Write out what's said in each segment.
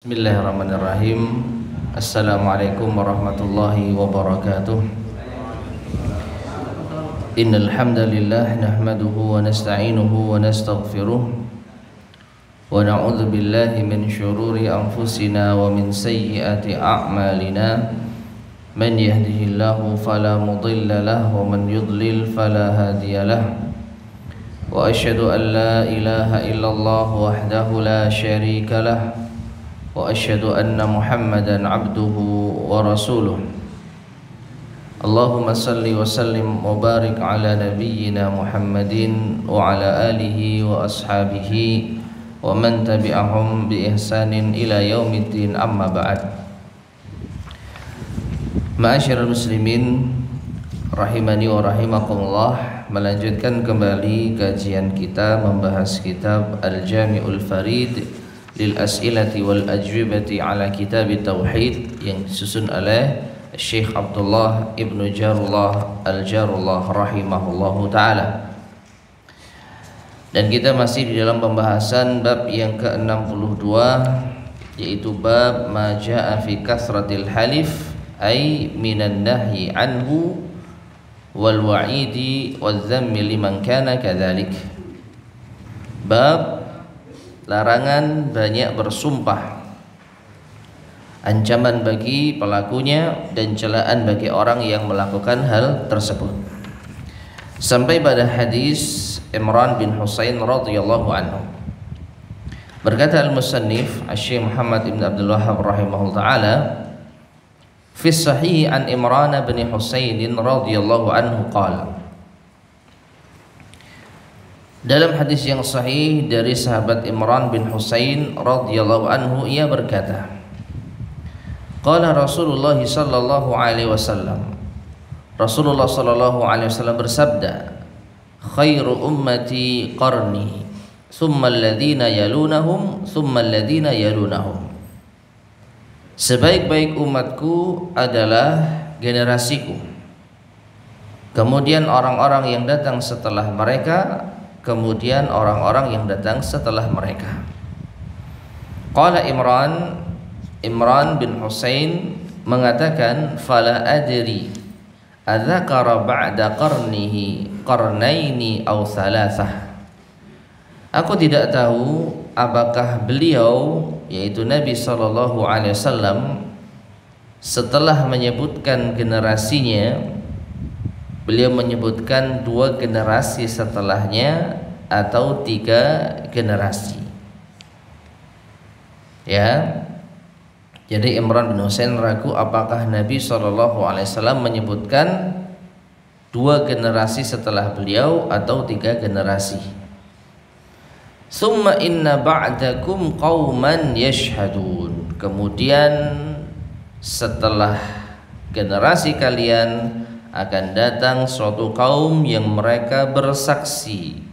Bismillahirrahmanirrahim. Assalamualaikum warahmatullahi wabarakatuh. Innal hamdalillah nahmaduhu wa nasta'inuhu wa nastaghfiruh wa na'udzu billahi min syururi anfusina wa min sayyiati a'malina. Man yahdihillahu fala mudilla lahu wa man yudlil fala hadiya lahu. Wa asyhadu an la ilaha illallah wahdahu la syarika lahu wa asyhadu anna Muhammadan abduhu wa rasuluh. Allahumma salli wa sallim wa barik ala nabiyyina Muhammadin wa ala alihi wa ashabihi wa man tabi'ahum bi ihsanin ila yaumiddin, amma ba'd. Ma'asyiral muslimin rahimani wa rahimakumullah, melanjutkan kembali kajian kita membahas kitab Al-Jami'ul Farid lil as'ilati wal ajwibati ala kitab tauhid yang disusun oleh Syekh Abdullah Ibnu Jarullah Al-Jarullah rahimahullahu taala. Dan kita masih di dalam pembahasan bab yang ke-62, yaitu bab ma jaa fi kasratil halif ay minan nahyi anhu wal wa'idi wal dhammi liman kana kadzalik. Bab larangan banyak bersumpah, ancaman bagi pelakunya dan celaan bagi orang yang melakukan hal tersebut, sampai pada hadis Imran bin Husain radhiyallahu anhu. Berkata al-musannif Asy-Syaikh Muhammad ibn Abdul Wahhab rahimahullah taala, fi sahih an Imran bin Husain radhiyallahu anhu qala, dalam hadis yang sahih dari sahabat Imran bin Husain radhiyallahu anhu, ia berkata, qala Rasulullah sallallahu alaihi wasallam, Rasulullah sallallahu alaihi wasallam bersabda, khairu ummati qarni thumma alladhina yalunahum thumma alladhina yalunahum. Sebaik-baik umatku adalah generasiku, kemudian orang-orang yang datang setelah mereka, kemudian orang-orang yang datang setelah mereka. Qala Imran bin Husain mengatakan, fala adri adzakara ba'da qarnihi qarnaini aw thalathah. Aku tidak tahu apakah beliau, yaitu Nabi sallallahu alaihi wasallam, setelah menyebutkan generasinya, beliau menyebutkan 2 generasi setelahnya atau 3 generasi. Ya. Jadi Imran bin Husain ragu apakah Nabi SAW menyebutkan 2 generasi setelah beliau atau 3 generasi. Summa inna ba'dakum qauman yashhadun. Kemudian setelah generasi kalian akan datang suatu kaum yang mereka bersaksi,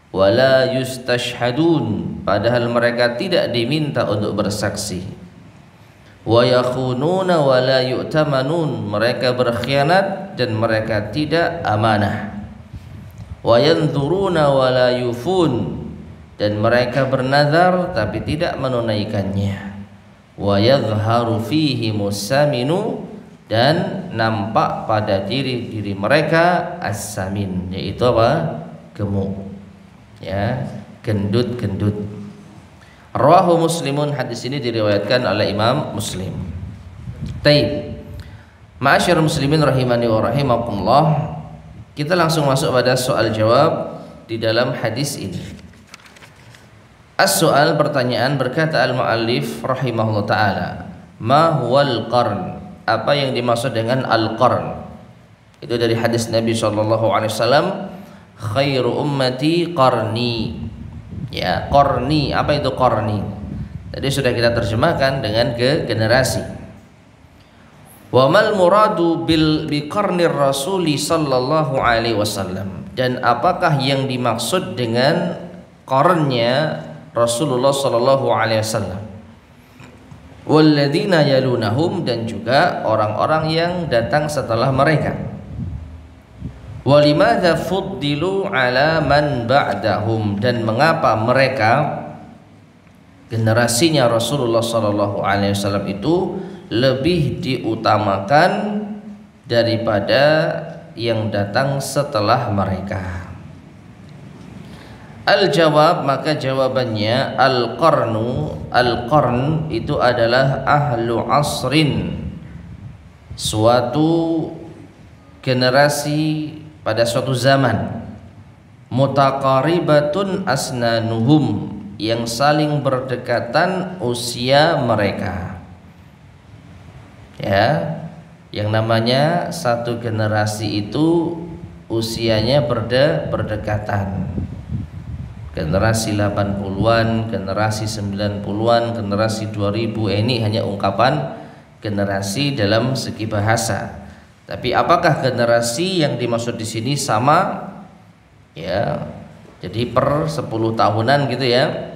wala yustashhadun, padahal mereka tidak diminta untuk bersaksi, wa yakhununa wala yu'tamanun, mereka berkhianat dan mereka tidak amanah, wa yanzuruna wala yufun, dan mereka bernazar tapi tidak menunaikannya, wa yadhharu fihi musaminu, dan nampak pada diri mereka as-samin, yaitu apa? Gemuk, ya, gendut-gendut. Rawahu Muslimun, hadis ini diriwayatkan oleh Imam Muslim. Taib. Ma'asyiral muslimin rahimani wa rahimakumullah, kita langsung masuk pada soal jawab di dalam hadis ini. As-soal, pertanyaan, berkata al-muallif rahimahullah taala, ma huwal qarn? Apa yang dimaksud dengan al-qarn? Itu dari hadis Nabi SAW, khairu ummati qarni. Ya, qarni, apa itu qarni? Tadi sudah kita terjemahkan dengan generasi. Wa mal muradu bi qarnir rasuli sallallahu alaihi wasallam, dan apakah yang dimaksud dengan qarnnya Rasulullah sallallahu alaihi wasallam? Walladzina yalunahum, dan juga orang-orang yang datang setelah mereka. Walimadza fuddilu ala man ba'dahum, dan mengapa mereka generasinya Rasulullah sallallahu alaihi wasallam itu lebih diutamakan daripada yang datang setelah mereka. Al-jawab, maka jawabannya al-qarn itu adalah ahlu asrin, suatu generasi pada suatu zaman, mutaqaribatun asnanuhum, yang saling berdekatan usia mereka. Ya, yang namanya satu generasi itu usianya berdekatan. Generasi 80-an, generasi 90-an, generasi 2000, ini hanya ungkapan generasi dalam segi bahasa. Tapi apakah generasi yang dimaksud di sini sama? Ya, jadi per 10 tahunan gitu ya.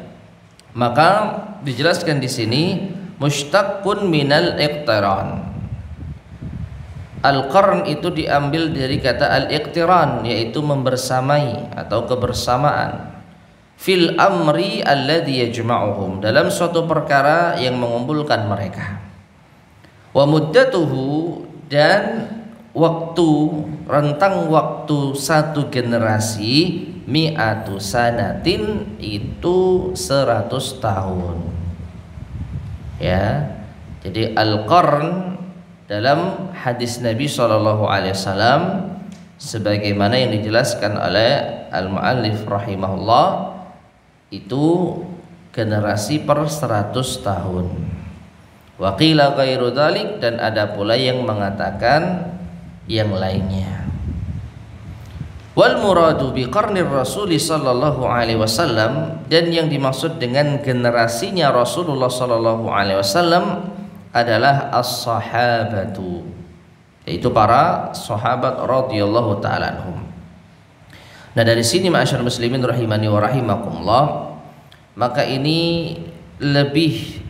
Maka dijelaskan di sini mushtaqun minal iqtiran. Al-qarn itu diambil dari kata al-iqtiran, yaitu membersamai atau kebersamaan. Fil amri alladhi yajma'uhum, dalam suatu perkara yang mengumpulkan mereka. Wa muddatuhu, dan waktu, rentang waktu satu generasi, mi'atu sanatin, itu 100 tahun. Ya. Jadi al-qarn dalam hadis Nabi SAW sebagaimana yang dijelaskan oleh al-muallif rahimahullah, itu generasi per 100 tahun. Wa qila ghairu dzalik, dan ada pula yang mengatakan yang lainnya. Wal muradu bi qarnir Rasul sallallahu alaihi wasallam, dan yang dimaksud dengan generasinya Rasulullah sallallahu alaihi wasallam adalah as-sahabatu, yaitu para sahabat radhiyallahu taala anhum. Nah, dari sini ma'asyar muslimin rahimani wa rahimakumullah, maka ini lebih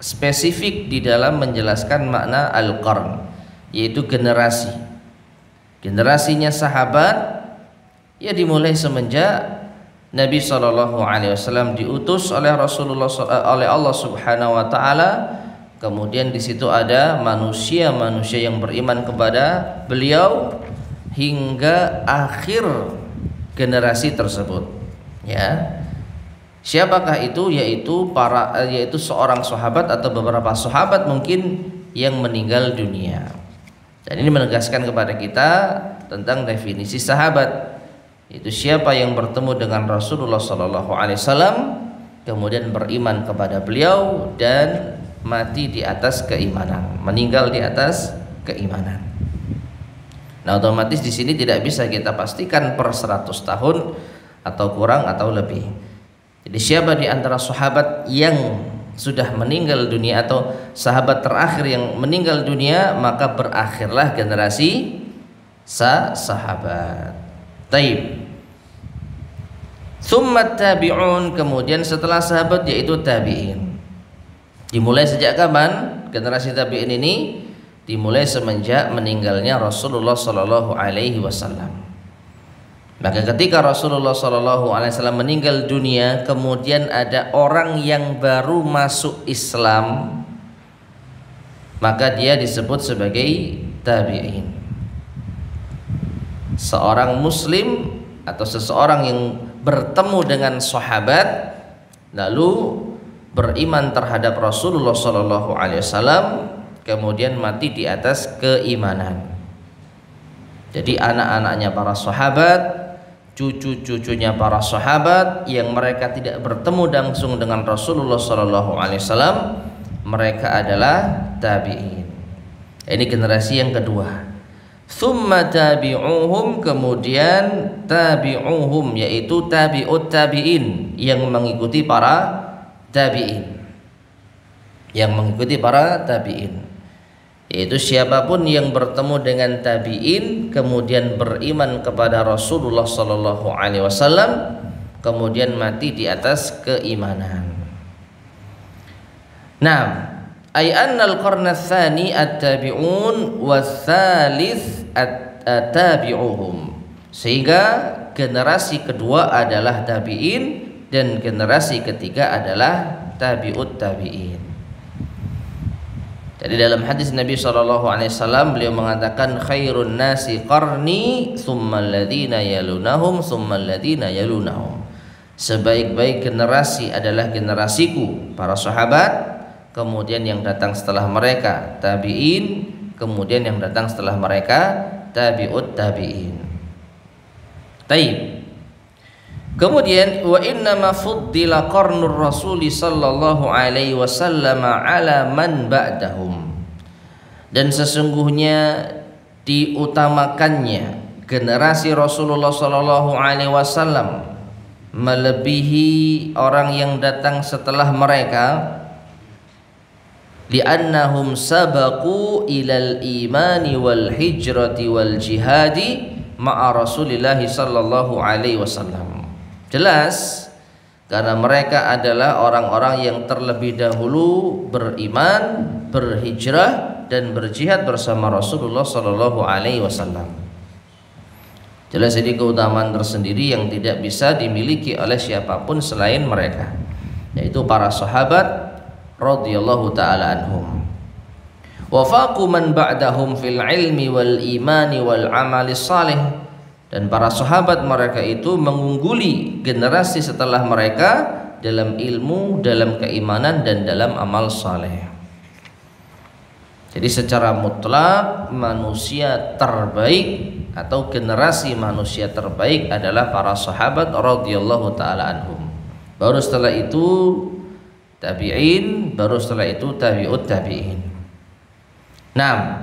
spesifik di dalam menjelaskan makna al-qarn, yaitu generasi. Generasinya sahabat ya dimulai semenjak Nabi SAW diutus oleh Rasulullah oleh Allah Subhanahu wa taala. Kemudian di situ ada manusia-manusia yang beriman kepada beliau hingga akhir generasi tersebut. Ya. Siapakah itu? Yaitu seorang sahabat atau beberapa sahabat mungkin yang meninggal dunia. Dan ini menegaskan kepada kita tentang definisi sahabat. Itu siapa yang bertemu dengan Rasulullah SAW, kemudian beriman kepada beliau dan mati di atas keimanan, meninggal di atas keimanan. Nah, otomatis di sini tidak bisa kita pastikan per 100 tahun atau kurang atau lebih. Jadi siapa di antara sahabat yang sudah meninggal dunia atau sahabat terakhir yang meninggal dunia, maka berakhirlah generasi sahabat. Taib. Tsumma tabi'un, kemudian setelah sahabat yaitu tabi'in. Dimulai sejak kapan generasi tabi'in ini? Dimulai semenjak meninggalnya Rasulullah sallallahu alaihi wasallam. Maka ketika Rasulullah sallallahu alaihi wasallam meninggal dunia, kemudian ada orang yang baru masuk Islam, maka dia disebut sebagai tabi'in. Seorang muslim atau seseorang yang bertemu dengan sahabat lalu beriman terhadap Rasulullah sallallahu alaihi wasallam, kemudian mati di atas keimanan. Jadi anak-anaknya para sahabat, cucu-cucunya para sahabat yang mereka tidak bertemu langsung dengan Rasulullah sallallahu alaihi wasallam, mereka adalah tabi'in. Ini generasi yang kedua. Tsumma tabi'uhum, kemudian tabi'uhum yaitu tabi'ut tabi'in, yang mengikuti para tabi'in. Yang mengikuti para tabi'in, yaitu siapapun yang bertemu dengan tabi'in kemudian beriman kepada Rasulullah sallallahu alaihi wasallam, kemudian mati di atas keimanan. Nah, ay annal qarna tsani at-tabi'un was-tsalits at-tabi'uhum, sehingga generasi kedua adalah tabi'in dan generasi ketiga adalah tabi'ut tabi'in. Jadi dalam hadis Nabi SAW beliau mengatakan khairun nasi qarni thumma alladhina yalunahum thumma alladhina yalunahum. Sebaik-baik generasi adalah generasiku, para sahabat, kemudian yang datang setelah mereka tabi'in, kemudian yang datang setelah mereka tabi'ut tabi'in. Taib. Kemudian wa inna ma fuddila qarnur rasul sallallahu alaihi wasallam ala man ba'dahum. Dan sesungguhnya diutamakannya generasi Rasulullah sallallahu alaihi wasallam melebihi orang yang datang setelah mereka, li'annahum sabaqu ilal imani wal hijrati wal jihadi ma'a Rasulillah sallallahu alaihi wasallam. Jelas karena mereka adalah orang-orang yang terlebih dahulu beriman, berhijrah dan berjihad bersama Rasulullah sallallahu alaihi wasallam. Jelas ini keutamaan tersendiri yang tidak bisa dimiliki oleh siapapun selain mereka, yaitu para sahabat radhiyallahu taala anhum. Wa faqu man ba'dahum fil ilmi wal imani wal amali salih. Dan para sahabat mereka itu mengungguli generasi setelah mereka dalam ilmu, dalam keimanan dan dalam amal saleh. Jadi secara mutlak manusia terbaik atau generasi manusia terbaik adalah para sahabat radhiyallahu taala anhum. Baru setelah itu tabi'in, baru setelah itu tabi'ut tabi'in. Nah,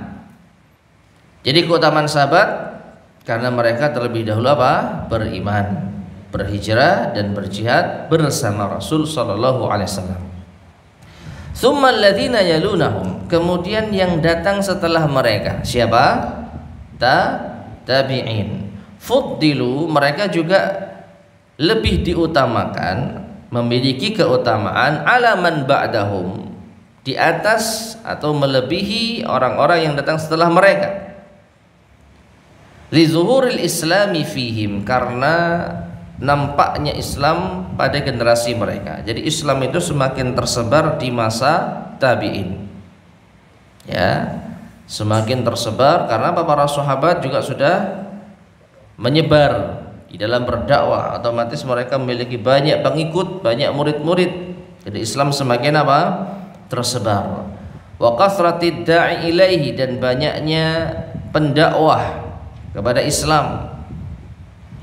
jadi keutamaan sahabat karena mereka terlebih dahulu apa? Beriman, berhijrah dan berjihad bersama Rasul sallallahu alaihi wasallam. Tsumma alladziina yalunahum, kemudian yang datang setelah mereka siapa? Tabi'in. Fuddilu, mereka juga lebih diutamakan, memiliki keutamaan ala man ba'dahum, di atas atau melebihi orang-orang yang datang setelah mereka. Li zuhuril islami fihim, karena nampaknya Islam pada generasi mereka. Jadi Islam itu semakin tersebar di masa tabi'in, ya, semakin tersebar karena para sahabat juga sudah menyebar di dalam berdakwah, otomatis mereka memiliki banyak pengikut, banyak murid-murid. Jadi Islam semakin apa? Tersebar. Wa kasratid da'i ilaihi, dan banyaknya pendakwah kepada Islam,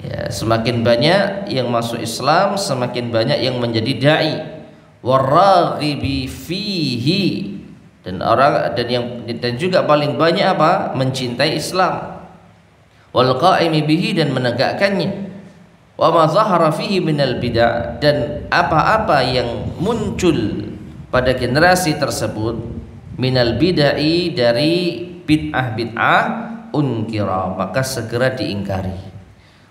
ya, semakin banyak yang masuk Islam, semakin banyak yang menjadi dai. Waraghibi fihi, dan juga paling banyak apa? Mencintai Islam. Wal qaimi bihi, dan menegakkannya. Wa ma zahara fihi minal bid'ah, dan apa-apa yang muncul pada generasi tersebut minal bid'ah, dari bid'ah unkira, maka segera diingkari.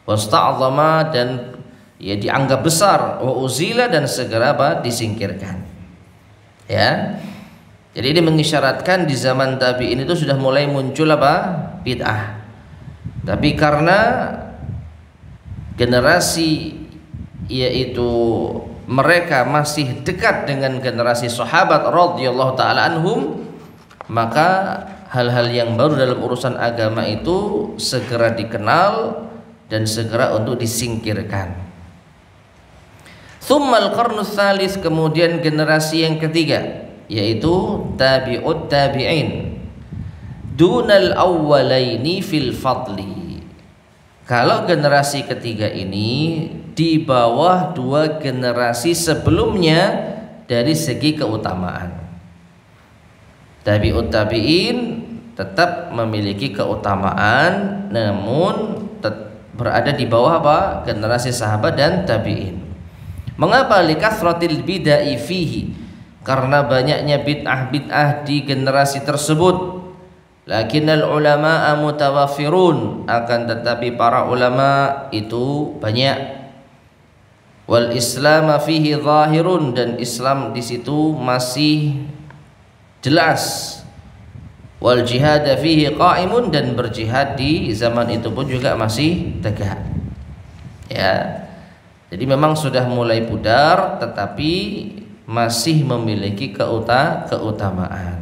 Wasta'zama, dan ya dianggap besar. Wa uzila, dan segera apa? Disingkirkan. Ya. Jadi ini mengisyaratkan di zaman tabi'in itu sudah mulai muncul apa? Bid'ah. Tapi karena generasi yaitu mereka masih dekat dengan generasi sahabat radhiyallahu taala anhum, maka hal-hal yang baru dalam urusan agama itu segera dikenal dan segera untuk disingkirkan. Tsummal qarnus tsalits, kemudian generasi yang ketiga yaitu tabi'ut tabi'in dunal awwalaini fil fadli. Kalau generasi ketiga ini di bawah dua generasi sebelumnya dari segi keutamaan. Tabi'ut tabi'in tetap memiliki keutamaan, namun berada di bawah apa? Generasi sahabat dan tabi'in. Mengapa? Likasratil bid'ah fihi, karena banyaknya bid'ah di generasi tersebut. Lakinnal ulama'a mutawaffirun, akan tetapi para ulama itu banyak. Wal Islam fihi zahirun, dan Islam di situ masih jelas. Wal jihad fihi qa'imun, dan berjihad di zaman itu pun juga masih tegak. Ya. Jadi memang sudah mulai pudar tetapi masih memiliki keutamaan.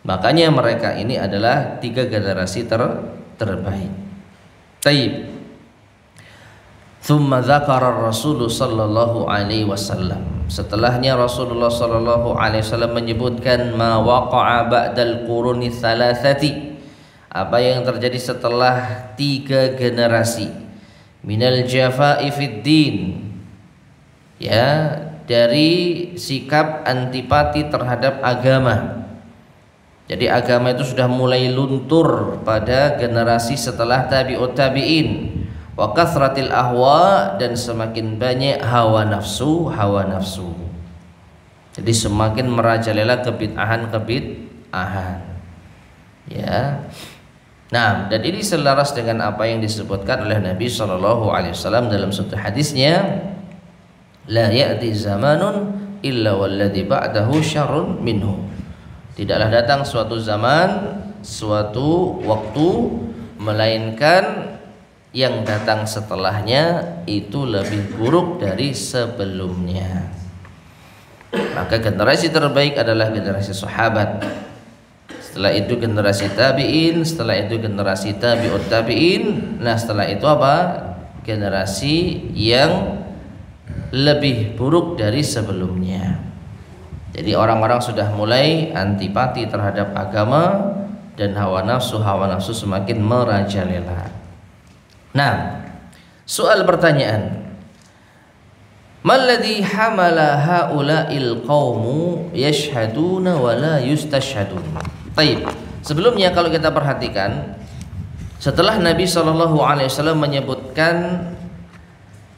Makanya mereka ini adalah 3 generasi terbaik. Taib. Thumma dzakara Rasul sallallahu alaihi wasallam. Setelahnya Rasulullah sallallahu alaihi wasallam menyebutkan ma waqa'a ba'dal quruni thalathati. Apa yang terjadi setelah 3 generasi. Minal jafa'i fid din. Ya, dari sikap antipati terhadap agama. Jadi agama itu sudah mulai luntur pada generasi setelah tabi'ut tabi'in. Wa kathratil ahwa, dan semakin banyak hawa nafsu. Jadi semakin merajalela kebid'ahan. Ya. Nah, dan ini selaras dengan apa yang disebutkan oleh Nabi Shallallahu Alaihi Wasallam dalam satu hadisnya, la ya'ti zamanun illa walladhi ba'dahu syarrun minhu. Tidaklah datang suatu zaman, suatu waktu, melainkan yang datang setelahnya itu lebih buruk dari sebelumnya. Maka generasi terbaik adalah generasi sahabat. Setelah itu generasi tabi'in, setelah itu generasi tabi'ut tabi'in. Nah, setelah itu apa? Generasi yang lebih buruk dari sebelumnya. Jadi orang-orang sudah mulai antipati terhadap agama dan hawa nafsu semakin merajalela. Nah, soal pertanyaan, malladhi hamala haula'il qaumu yashhaduna wa la yustashhadun. Baik, sebelumnya kalau kita perhatikan, setelah Nabi SAW menyebutkan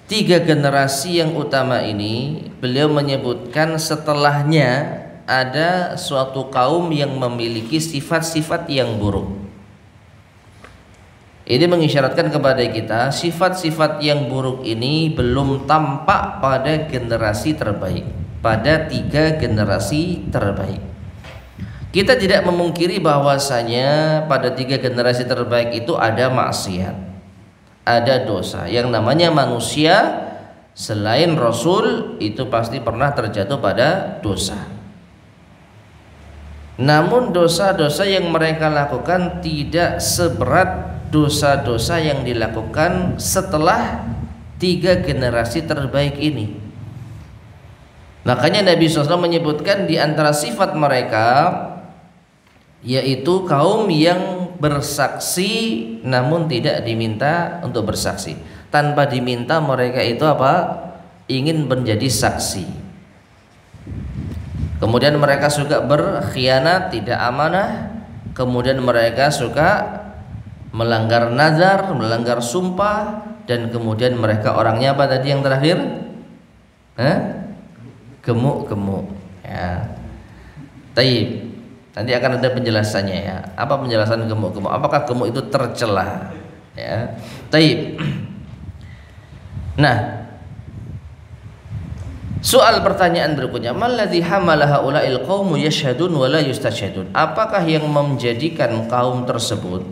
3 generasi yang utama ini, beliau menyebutkan setelahnya ada suatu kaum yang memiliki sifat-sifat yang buruk. Ini mengisyaratkan kepada kita sifat-sifat yang buruk ini belum tampak pada generasi terbaik, pada 3 generasi terbaik. Kita tidak memungkiri bahwasanya pada 3 generasi terbaik itu ada maksiat, ada dosa. Yang namanya manusia selain Rasul itu pasti pernah terjatuh pada dosa. Namun dosa-dosa yang mereka lakukan tidak seberat dosa-dosa yang dilakukan setelah 3 generasi terbaik ini. Makanya Nabi SAW menyebutkan di antara sifat mereka yaitu kaum yang bersaksi namun tidak diminta untuk bersaksi. Tanpa diminta mereka itu apa? Ingin menjadi saksi. Kemudian mereka suka berkhianat, tidak amanah. Kemudian mereka suka melanggar nazar, melanggar sumpah. Dan kemudian mereka orangnya apa tadi yang terakhir? Gemuk-gemuk ya. Taib. Nanti akan ada penjelasannya ya. Apa penjelasan gemuk-gemuk? Apakah gemuk itu tercela? Ya. Taib. Nah, soal pertanyaan berikutnya, malladzi hamala haula'il qaumu yashhadun wa la yustashhadun. Apakah yang menjadikan kaum tersebut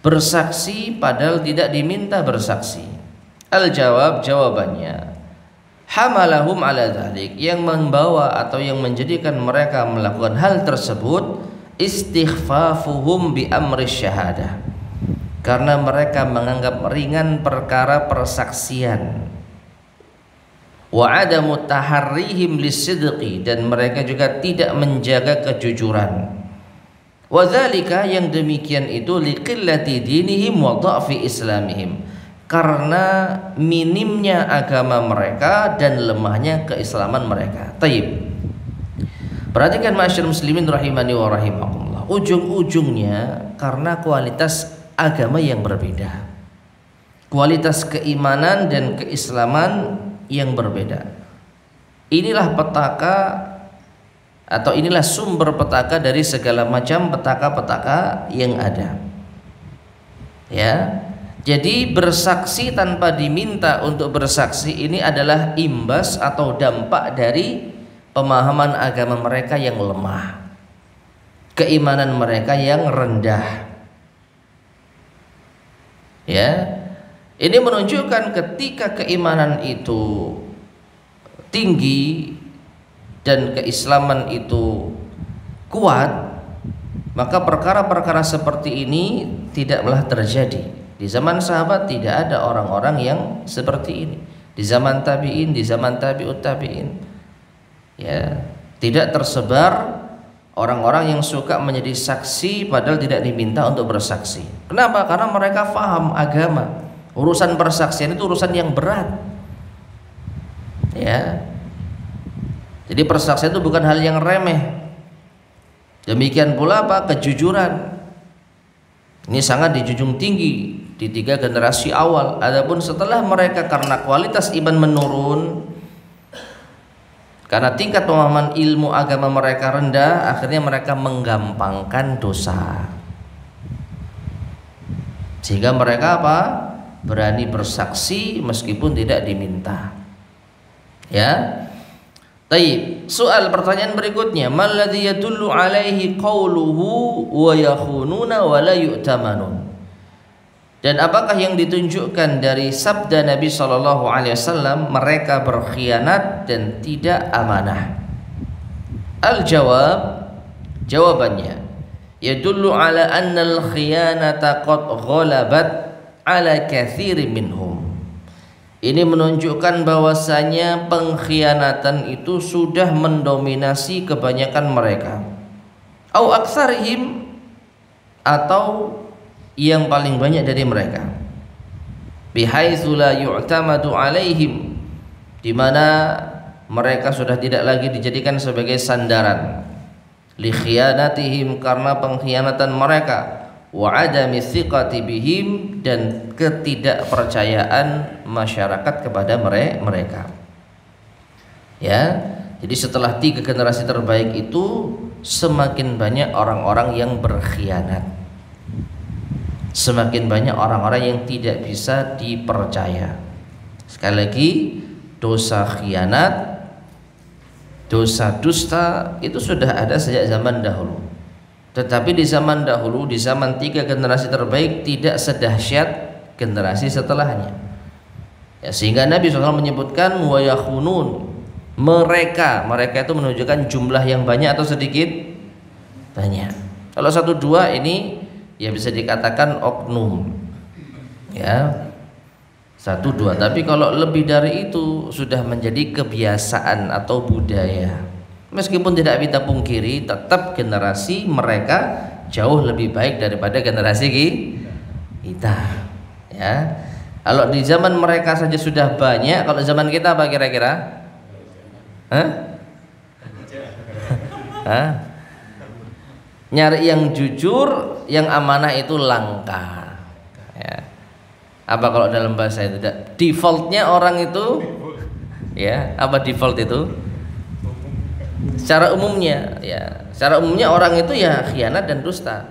bersaksi padahal tidak diminta bersaksi? Al-jawab, jawabannya, hamalahum ala dzalik, yang membawa atau yang menjadikan mereka melakukan hal tersebut, istighfafuhum bi amri syahadah, karena mereka menganggap ringan perkara persaksian. Wa adamu taharrihim lisidqi, dan mereka juga tidak menjaga kejujuran. Wa dzalika, yang demikian itu, liqillati dinihim wa dha'fi islamihim, karena minimnya agama mereka dan lemahnya keislaman mereka. Taib. Perhatikan ma'asyiral muslimin rahimani wa rahimakumullah. Ujung-ujungnya karena kualitas agama yang berbeda, kualitas keimanan dan keislaman yang berbeda. Inilah petaka atau inilah sumber petaka dari segala macam petaka-petaka yang ada. Ya. Jadi bersaksi tanpa diminta untuk bersaksi ini adalah imbas atau dampak dari pemahaman agama mereka yang lemah, keimanan mereka yang rendah. Ya, Ini menunjukkan ketika keimanan itu tinggi dan keislaman itu kuat, maka perkara-perkara seperti ini tidaklah terjadi. Di zaman sahabat tidak ada orang-orang yang seperti ini. Di zaman tabi'in, di zaman tabi'ut tabi'in, ya, tidak tersebar orang-orang yang suka menjadi saksi padahal tidak diminta untuk bersaksi. Kenapa? Karena mereka paham agama. Urusan persaksian itu urusan yang berat. Ya. Jadi persaksian itu bukan hal yang remeh. Demikian pula apa? Kejujuran. Ini sangat dijunjung tinggi di 3 generasi awal. Adapun setelah mereka karena kualitas iman menurun, karena tingkat pemahaman ilmu agama mereka rendah, akhirnya mereka menggampangkan dosa. Sehingga mereka apa? Berani bersaksi meskipun tidak diminta. Ya. Baik, soal pertanyaan berikutnya, malladzi yadullu alaihi qauluhu wa yakhununa wa la yu'tamanun. Dan apakah yang ditunjukkan dari sabda Nabi sallallahu alaihi wasallam, mereka berkhianat dan tidak amanah? Al-jawab, jawabannya, yadullu ala anna al-khiyanata qad ghalabat ala katsirin minhum. Ini menunjukkan bahwasanya pengkhianatan itu sudah mendominasi kebanyakan mereka. Au aktsarihim, atau yang paling banyak dari mereka. Bihaitsu la yu'tamadu alaihim, di mana mereka sudah tidak lagi dijadikan sebagai sandaran. Li khiyanatihim, karena pengkhianatan mereka. Wa adami thiqati bihim, dan ketidakpercayaan masyarakat kepada mereka. Ya, jadi setelah 3 generasi terbaik itu semakin banyak orang-orang yang berkhianat. Semakin banyak orang-orang yang tidak bisa dipercaya. Sekali lagi, dosa khianat, dosa dusta itu sudah ada sejak zaman dahulu. Tetapi di zaman dahulu, di zaman 3 generasi terbaik, tidak sedahsyat generasi setelahnya. Ya, sehingga Nabi SAW menyebutkan wa yakhunun, mereka itu menunjukkan jumlah yang banyak atau sedikit? Banyak. Kalau 1-2 ini ya bisa dikatakan oknum. Ya. 1-2. Tapi kalau lebih dari itu sudah menjadi kebiasaan atau budaya. Meskipun tidak kita pungkiri, tetap generasi mereka jauh lebih baik daripada generasi kita. Ya, kalau di zaman mereka saja sudah banyak, kalau zaman kita apa kira-kira? Nyari yang jujur, yang amanah itu langka. Ya. Apa kalau dalam bahasa itu? Defaultnya orang itu, ya, apa default itu? Secara umumnya, ya, secara umumnya orang itu ya khianat dan dusta.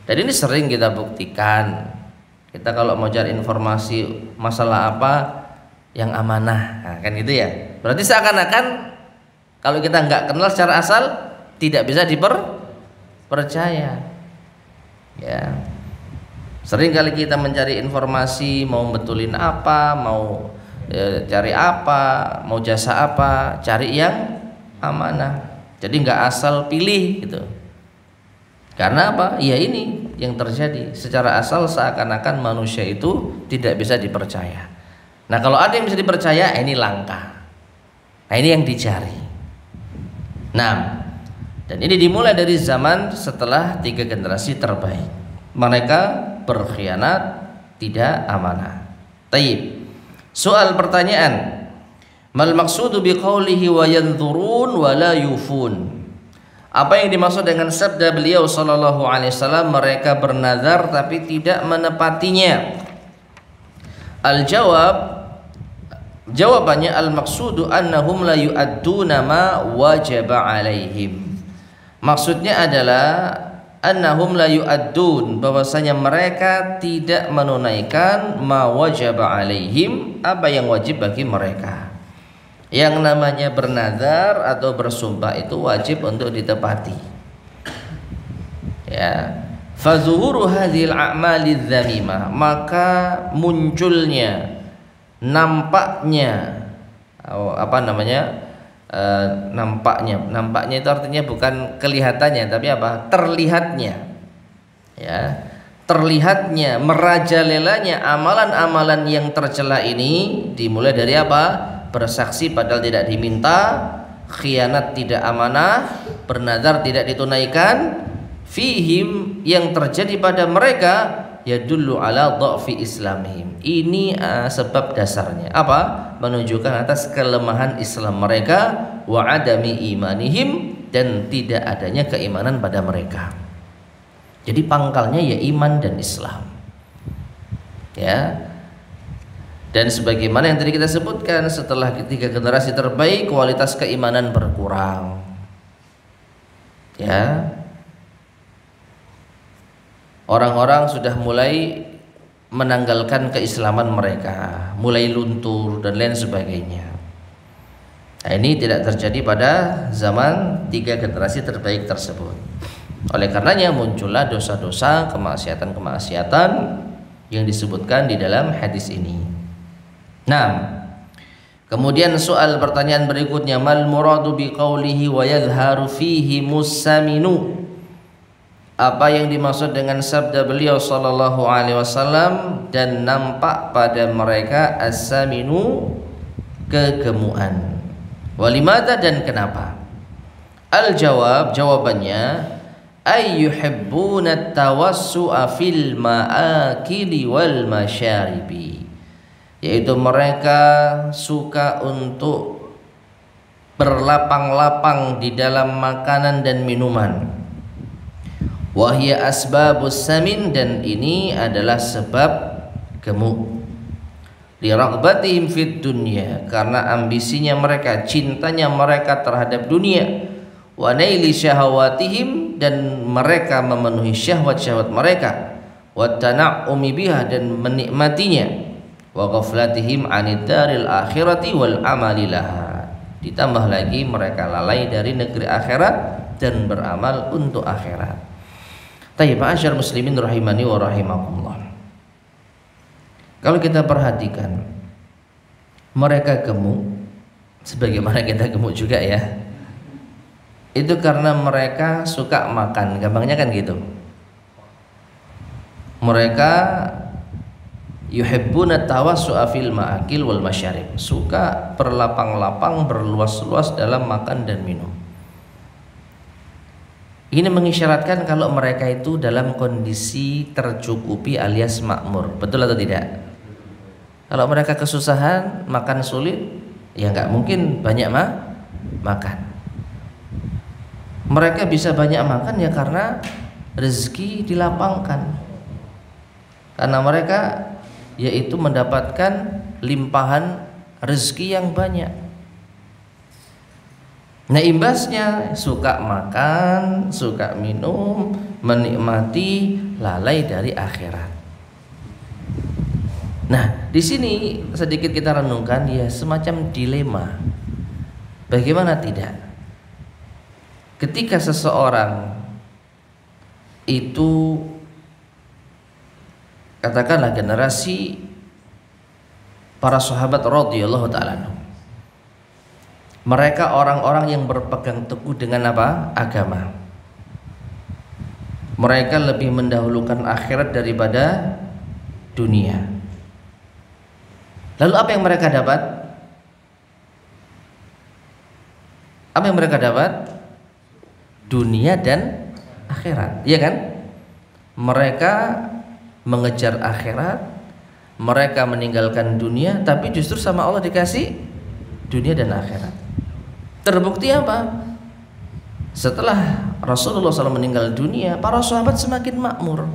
Dan ini sering kita buktikan. Kita kalau mau cari informasi masalah apa yang amanah, nah, kan gitu ya. Berarti seakan-akan kalau kita nggak kenal secara asal tidak bisa dipercaya. Ya, sering kali kita mencari informasi, mau betulin apa, mau cari apa, mau jasa apa, cari yang amanah. Jadi nggak asal pilih gitu. Karena apa? Ya ini yang terjadi. Secara asal seakan-akan manusia itu tidak bisa dipercaya. Nah, kalau ada yang bisa dipercaya, ini langka. Nah, ini yang dicari. Nah, dan ini dimulai dari zaman setelah 3 generasi terbaik. Mereka berkhianat, tidak amanah. Taib. Soal pertanyaan, mal maqsudu biqaulihi wa yanzurun wa la yufun. Apa yang dimaksud dengan sabda beliau sallallahu alaihi wasallam, mereka bernazar tapi tidak menepatinya? Al-jawab, jawabannya al maqsudu annahum la yu'adduna ma wajaba alaihim. Maksudnya adalah annahum la yu'addun, bahwasanya mereka tidak menunaikan ma wajaba alaihim, apa yang wajib bagi mereka. Yang namanya bernazar atau bersumpah itu wajib untuk ditepati. Ya. Fazuhuru hadhil a'mali dzamimah, maka munculnya, nampaknya, nampaknya itu artinya bukan kelihatannya, tapi apa? Terlihatnya, ya, terlihatnya, merajalelanya amalan-amalan yang tercela ini dimulai dari apa? Bersaksi padahal tidak diminta, khianat tidak amanah, bernazar tidak ditunaikan, fihim yang terjadi pada mereka yadullu ala dha'fi islamihim. Ini sebab dasarnya apa? Menunjukkan atas kelemahan Islam mereka, wa adami imanihim, dan tidak adanya keimanan pada mereka. Jadi pangkalnya ya iman dan Islam. Ya. Dan sebagaimana yang tadi kita sebutkan, setelah ketiga generasi terbaik kualitas keimanan berkurang. Ya. Orang-orang sudah mulai menanggalkan keislaman mereka, mulai luntur dan lain sebagainya. Nah, ini tidak terjadi pada zaman tiga generasi terbaik tersebut. Oleh karenanya muncullah dosa-dosa, kemaksiatan-kemaksiatan yang disebutkan di dalam hadis ini. Nah, kemudian soal pertanyaan berikutnya, mal muradu biqaulihi wa yadhharu fihi musaminu. Apa yang dimaksud dengan sabda beliau sallallahu alaihi wasallam dan nampak pada mereka as-saminu, kegemukan. Walimada, dan kenapa? Al-jawab, jawabannya, ayyuhibbuna tawassu'a fil ma'akili wal masyaribi, yaitu mereka suka untuk berlapang-lapang di dalam makanan dan minuman. Wahya asbabus samin, dan ini adalah sebab gemuk. Liraghbatihim fid dunya, karena ambisinya mereka, cintanya mereka terhadap dunia. Wa naili syahawatihim, dan mereka memenuhi syahwat-syahwat mereka. Wa tana'umi biha, dan menikmatinya. Wa ghaflatihim 'anid daril akhirati wal amali laha, ditambah lagi mereka lalai dari negeri akhirat dan beramal untuk akhirat. Tayyib, ma'asyar muslimin rahimani wa rahimakumullah. Kalau kita perhatikan, mereka gemuk sebagaimana kita gemuk juga ya. Itu karena mereka suka makan, gampangnya kan gitu. Mereka yuhibbuna tawassu'a fil ma'akil wal masyarib, suka berlapang-lapang, berluas-luas dalam makan dan minum. Ini mengisyaratkan kalau mereka itu dalam kondisi tercukupi alias makmur. Betul atau tidak? Kalau mereka kesusahan, makan sulit, ya nggak mungkin banyak makan. Mereka bisa banyak makan ya karena rezeki dilapangkan. Karena mereka yaitu mendapatkan limpahan rezeki yang banyak. Nah, imbasnya suka makan, suka minum, menikmati, lalai dari akhirat. Nah, di sini sedikit kita renungkan, ya semacam dilema. Bagaimana tidak? Ketika seseorang itu, katakanlah generasi para sahabat radhiyallahu ta'ala anhum, mereka orang-orang yang berpegang teguh dengan apa? Agama. Mereka lebih mendahulukan akhirat daripada dunia. Lalu apa yang mereka dapat? Apa yang mereka dapat? Dunia dan akhirat, iya kan? Mereka mengejar akhirat, mereka meninggalkan dunia, tapi justru sama Allah dikasih dunia dan akhirat. Terbukti apa? Setelah Rasulullah SAW meninggal dunia, para sahabat semakin makmur.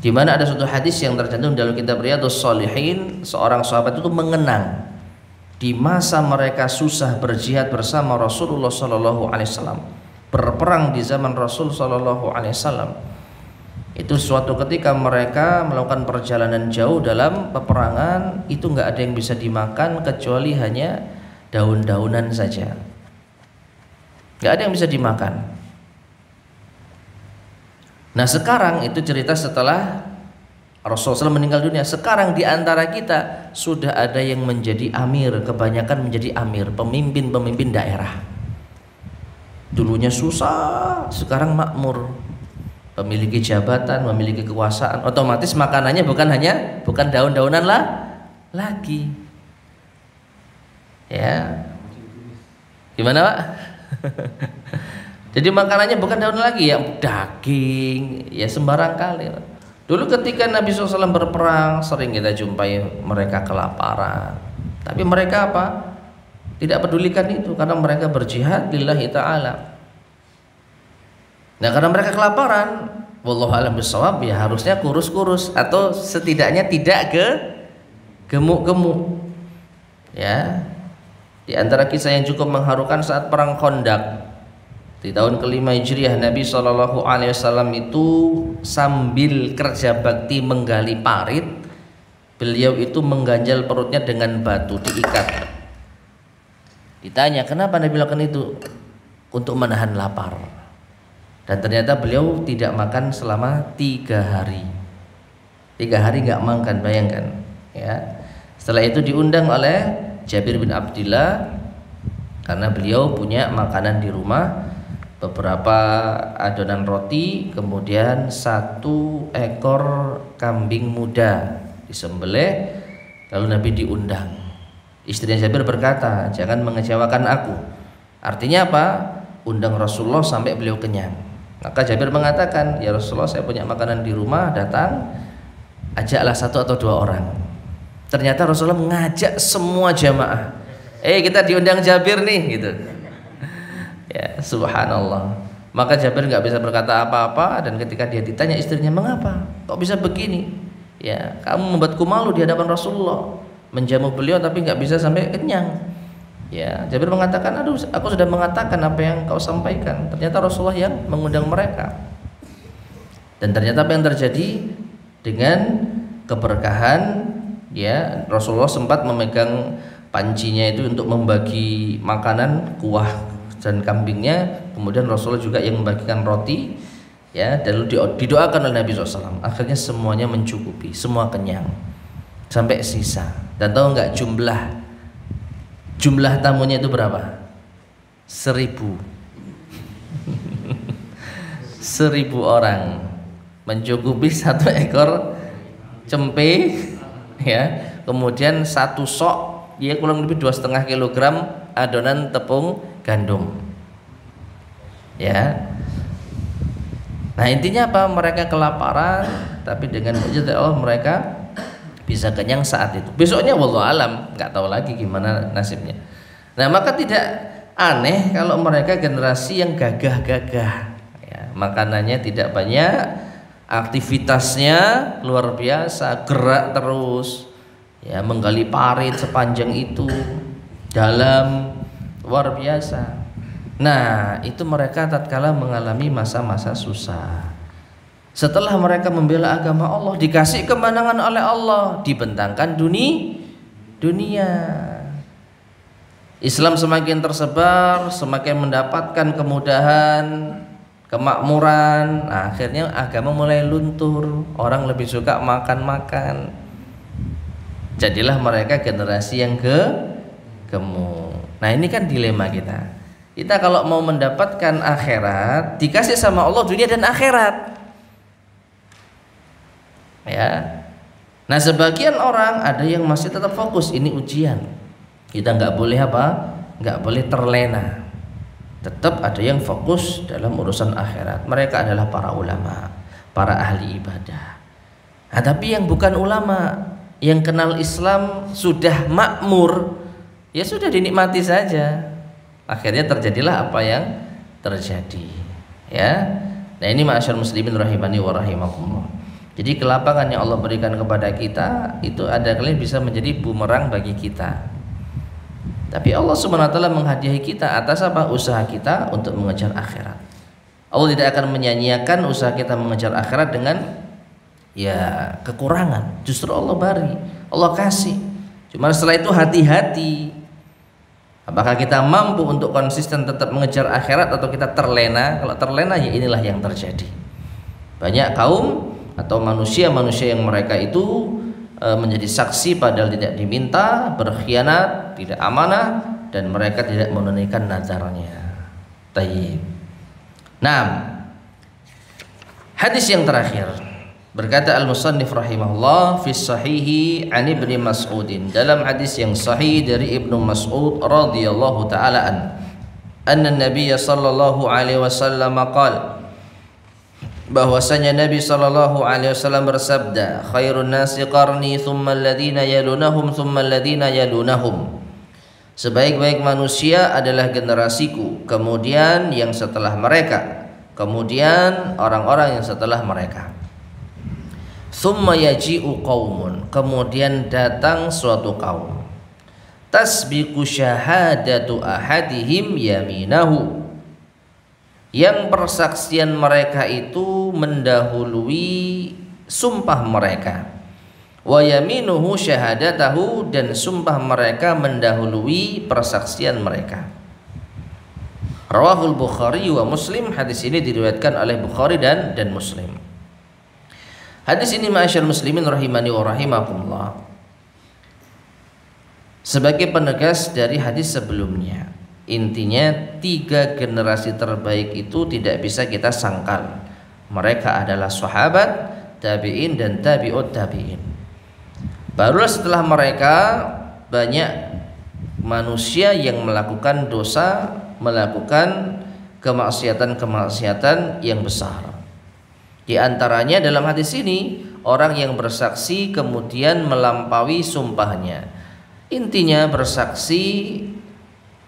Di mana ada suatu hadis yang tercantum dalam kitab Riyadhus Shalihin, seorang sahabat itu mengenang di masa mereka susah berjihad bersama Rasulullah SAW, berperang di zaman Rasul SAW. Itu suatu ketika mereka melakukan perjalanan jauh dalam peperangan, itu nggak ada yang bisa dimakan kecuali hanya daun-daunan saja. Nggak ada yang bisa dimakan. Nah sekarang itu cerita setelah Rasulullah SAW meninggal dunia. Sekarang di antara kita sudah ada yang menjadi amir, kebanyakan menjadi amir, pemimpin-pemimpin daerah. Dulunya susah, sekarang makmur, memiliki jabatan, memiliki kekuasaan. Otomatis makanannya bukan daun-daunan lagi. Ya, gimana Pak? Jadi makanannya bukan daun lagi, ya daging, ya sembarang kali. Dulu ketika Nabi SAW berperang, sering kita jumpai mereka kelaparan. Tapi mereka apa? Tidak pedulikan itu, karena mereka berjihad lillahi ta'ala. Nah karena mereka kelaparan, wallahu a'lam bishawab, ya harusnya kurus-kurus atau setidaknya tidak gemuk-gemuk. Ya, di antara kisah yang cukup mengharukan saat perang Khandaq di tahun kelima Hijriah, Nabi SAW itu sambil kerja bakti menggali parit, beliau itu mengganjal perutnya dengan batu, diikat. Ditanya kenapa Nabi lakukan itu? Untuk menahan lapar. Dan ternyata beliau tidak makan selama 3 hari. 3 hari nggak makan, bayangkan. Ya. Setelah itu diundang oleh Jabir bin Abdillah karena beliau punya makanan di rumah, beberapa adonan roti, kemudian 1 ekor kambing muda disembelih, lalu Nabi diundang. Istrinya Jabir berkata, jangan mengecewakan aku. Artinya apa? Undang Rasulullah sampai beliau kenyang. Maka Jabir mengatakan, ya Rasulullah, saya punya makanan di rumah, datang, ajaklah 1 atau 2 orang. Ternyata Rasulullah mengajak semua jamaah. Kita diundang Jabir nih, gitu. Ya, subhanallah. Maka Jabir nggak bisa berkata apa-apa, dan ketika dia ditanya istrinya, mengapa? Kok bisa begini? Ya, kamu membuatku malu di hadapan Rasulullah, menjamu beliau tapi nggak bisa sampai kenyang. Ya, Jabir mengatakan, aduh, aku sudah mengatakan apa yang kau sampaikan. Ternyata Rasulullah yang mengundang mereka. Dan ternyata apa yang terjadi dengan keberkahan, ya, Rasulullah sempat memegang pancinya itu untuk membagi makanan, kuah dan kambingnya, kemudian Rasulullah juga yang membagikan roti, ya, dan didoakan oleh Nabi SAW. Akhirnya semuanya mencukupi, semua kenyang sampai sisa. Dan tahu nggak jumlah tamunya itu berapa? 1000. 1000 orang mencukupi 1 ekor cempe, ya, kemudian 1 sok, ya, kurang lebih 2,5 kilogram adonan tepung gandum. Ya. Nah, intinya apa? Mereka kelaparan, tapi dengan mujizat Allah mereka bisa kenyang saat itu. Besoknya wallahu alam, nggak tahu lagi gimana nasibnya. Nah, maka tidak aneh kalau mereka generasi yang gagah-gagah, ya, makanannya tidak banyak, aktivitasnya luar biasa, gerak terus, ya, menggali parit sepanjang itu, dalam, luar biasa. Nah, itu mereka tatkala mengalami masa-masa susah. Setelah mereka membela agama Allah, dikasih kemenangan oleh Allah, dibentangkan dunia. Islam semakin tersebar, semakin mendapatkan kemudahan, kemakmuran. Nah, akhirnya agama mulai luntur, orang lebih suka makan-makan. Jadilah mereka generasi yang gemuk. Nah, ini kan dilema kita. Kita kalau mau mendapatkan akhirat, dikasih sama Allah dunia dan akhirat. Ya. Nah, sebagian orang ada yang masih tetap fokus, ini ujian. Kita nggak boleh apa? Nggak boleh terlena. Tetap ada yang fokus dalam urusan akhirat. Mereka adalah para ulama, para ahli ibadah. Nah, tapi yang bukan ulama, yang kenal Islam sudah makmur, ya sudah dinikmati saja. Akhirnya terjadilah apa yang terjadi. Ya. Nah, ini ma'asyar muslimin rahimani wa rahimakumullah. Jadi kelapangan yang Allah berikan kepada kita itu ada kali bisa menjadi bumerang bagi kita. Tapi Allah Subhanahu wa taala menghadiahi kita atas apa? Usaha kita untuk mengejar akhirat. Allah tidak akan menyanyiakan usaha kita mengejar akhirat dengan ya kekurangan. Justru Allah beri, Allah kasih. Cuma setelah itu hati-hati. Apakah kita mampu untuk konsisten tetap mengejar akhirat atau kita terlena? Kalau terlena, ya inilah yang terjadi. Banyak kaum atau manusia-manusia yang mereka itu menjadi saksi padahal tidak diminta, berkhianat, tidak amanah, dan mereka tidak menunaikan nazarnya. Tayyib. Nah, hadis yang terakhir berkata al-musannif rahimahullah fi sahihi an Ibnu Mas'udin, dalam hadis yang sahih dari Ibnu Mas'ud radhiyallahu taala anna Nabiy sallallahu alaihi wasallam qala, bahwasanya Nabi sallallahu alaihi wasallam bersabda, khairun nasi qarni thumma alladhina yalunahum thumma alladhina yalunahum, sebaik-baik manusia adalah generasiku, kemudian yang setelah mereka, kemudian orang-orang yang setelah mereka. Thumma yaji'u qaumun, kemudian datang suatu kaum, tasbiqu syahadatu ahadihim yaminahu, yang persaksian mereka itu mendahului sumpah mereka, wa yaminuhu syahadatahu, dan sumpah mereka mendahului persaksian mereka. Rawahul Bukhari wa Muslim, hadis ini diriwayatkan oleh Bukhari dan Muslim. Hadis ini ma'asyar muslimin rahimani wa rahimakumullah sebagai penegas dari hadis sebelumnya. Intinya 3 generasi terbaik itu tidak bisa kita sangkal. Mereka adalah sahabat, tabi'in, dan tabi'ut tabi'in. Barulah setelah mereka banyak manusia yang melakukan dosa, melakukan kemaksiatan-kemaksiatan yang besar. Di antaranya dalam hadis ini orang yang bersaksi kemudian melampaui sumpahnya. Intinya bersaksi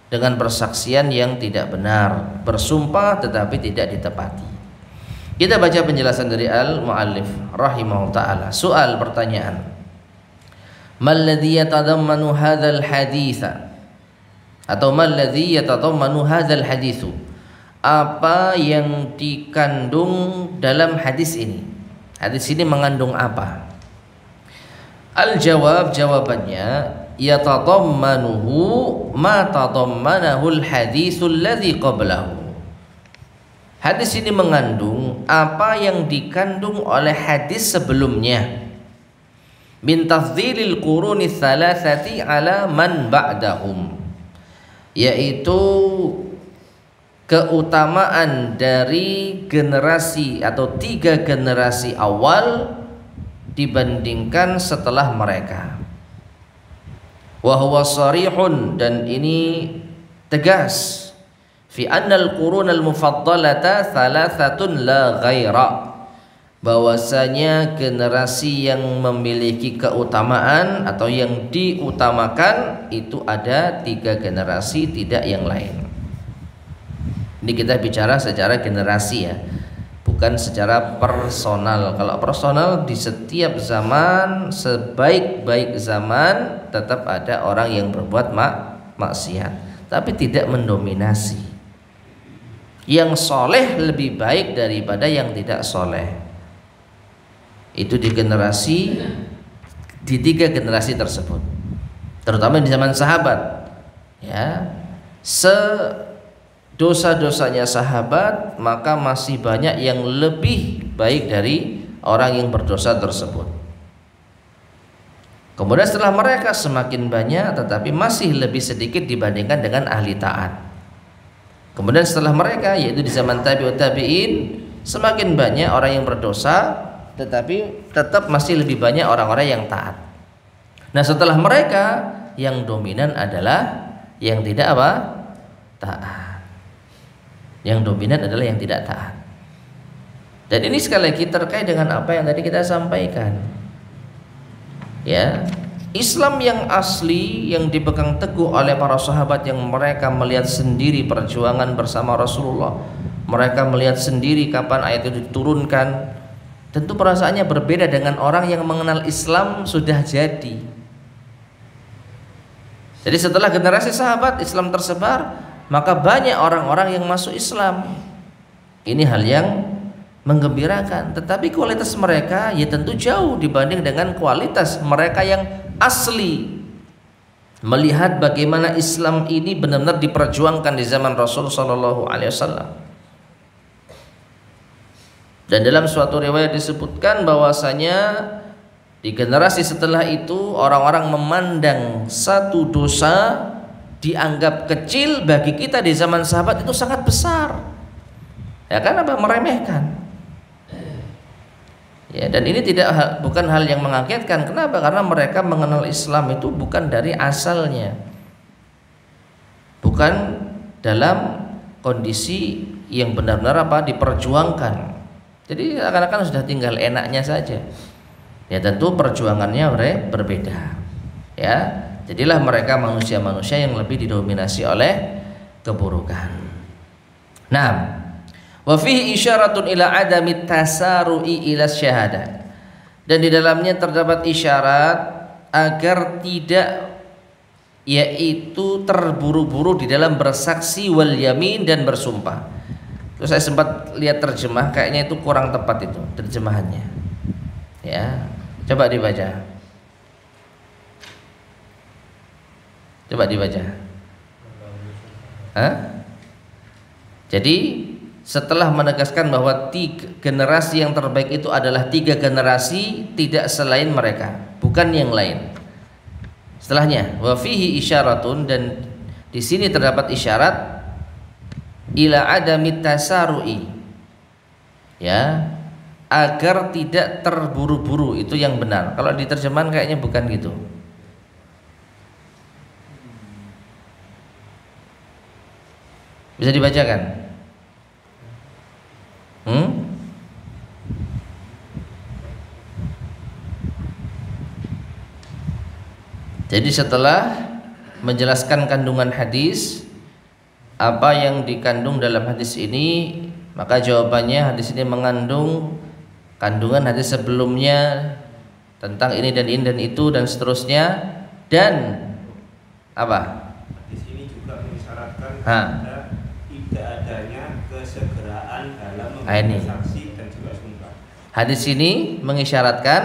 dengan persaksian yang tidak benar, bersumpah tetapi tidak ditepati. Kita baca penjelasan dari al-muallif rahimahullah taala. Soal pertanyaan, malladzi yatadammanu hadzal haditsa, atau malladzi yatadammanu hadzal haditsu, apa yang dikandung dalam hadis ini? Hadis ini mengandung apa? Al-jawab, jawabannya, yatadammanuhu ma tadammanahu al-haditsul ladzi qablahu. Hadis ini mengandung apa yang dikandung oleh hadis sebelumnya, min tafdhilil quruni tsalatsati ala man ba'dahum, yaitu keutamaan dari generasi atau 3 generasi awal dibandingkan setelah mereka. Wa huwa sharihun, dan ini tegas, fi annal qurunal mufaddalata thalathatun la ghaira, bahwasanya generasi yang memiliki keutamaan atau yang diutamakan itu ada 3 generasi, tidak yang lain. Ini kita bicara secara generasi ya, bukan secara personal. Kalau personal, di setiap zaman, sebaik-baik zaman, tetap ada orang yang berbuat maksiat, tapi tidak mendominasi. Yang soleh lebih baik daripada yang tidak soleh. Itu di generasi, di 3 generasi tersebut, terutama di zaman sahabat ya. Dosa-dosanya sahabat, maka masih banyak yang lebih baik dari orang yang berdosa tersebut. Kemudian setelah mereka semakin banyak, tetapi masih lebih sedikit dibandingkan dengan ahli taat. Kemudian setelah mereka, yaitu di zaman tabi'ut tabi'in, semakin banyak orang yang berdosa, tetapi tetap masih lebih banyak orang-orang yang taat. Nah, setelah mereka, yang dominan adalah yang tidak apa? Taat. Yang dominan adalah yang tidak taat. Dan ini sekali lagi terkait dengan apa yang tadi kita sampaikan. Ya, Islam yang asli yang dipegang teguh oleh para sahabat, yang mereka melihat sendiri perjuangan bersama Rasulullah, mereka melihat sendiri kapan ayat itu diturunkan. Tentu perasaannya berbeda dengan orang yang mengenal Islam sudah jadi. Jadi setelah generasi sahabat Islam tersebar, maka banyak orang-orang yang masuk Islam. Ini hal yang menggembirakan. Tetapi kualitas mereka ya tentu jauh dibanding dengan kualitas mereka yang asli. Melihat bagaimana Islam ini benar-benar diperjuangkan di zaman Rasul Sallallahu Alaihi Wasallam. Dan dalam suatu riwayat disebutkan bahwasanya di generasi setelah itu orang-orang memandang satu dosa dianggap kecil, bagi kita di zaman sahabat itu sangat besar. Ya kan, apa, meremehkan. Ya, dan ini bukan hal yang mengagetkan. Kenapa? Karena mereka mengenal Islam itu bukan dari asalnya, bukan dalam kondisi yang benar-benar diperjuangkan. Jadi akan-akan sudah tinggal enaknya saja. Ya tentu perjuangannya berbeda. Ya, jadilah mereka manusia-manusia yang lebih didominasi oleh keburukan. Nah, wa fihi isyaratun ila adami tasaru'i ila syahadah. Dan di dalamnya terdapat isyarat agar tidak yaitu terburu-buru di dalam bersaksi wal yamin dan bersumpah. Terus saya sempat lihat terjemah, kayaknya itu kurang tepat itu terjemahannya. Ya, coba dibaca. Coba dibaca. Hah? Jadi setelah menegaskan bahwa generasi yang terbaik itu adalah 3 generasi, tidak selain mereka, bukan yang lain. Setelahnya, wa fihi isyaratun, dan di sini terdapat isyarat ila adami tasaru'i, ya, agar tidak terburu-buru, itu yang benar. Kalau diterjemahkan kayaknya bukan gitu. Bisa dibacakan? Jadi setelah menjelaskan kandungan hadis, apa yang dikandung dalam hadis ini, maka jawabannya hadis ini mengandung kandungan hadis sebelumnya tentang ini dan itu dan seterusnya. Dan apa? Hadis ini juga mengisyaratkan tidak adanya kesegeraan dalam memberi saksi dan juga sumpah. Hadis ini mengisyaratkan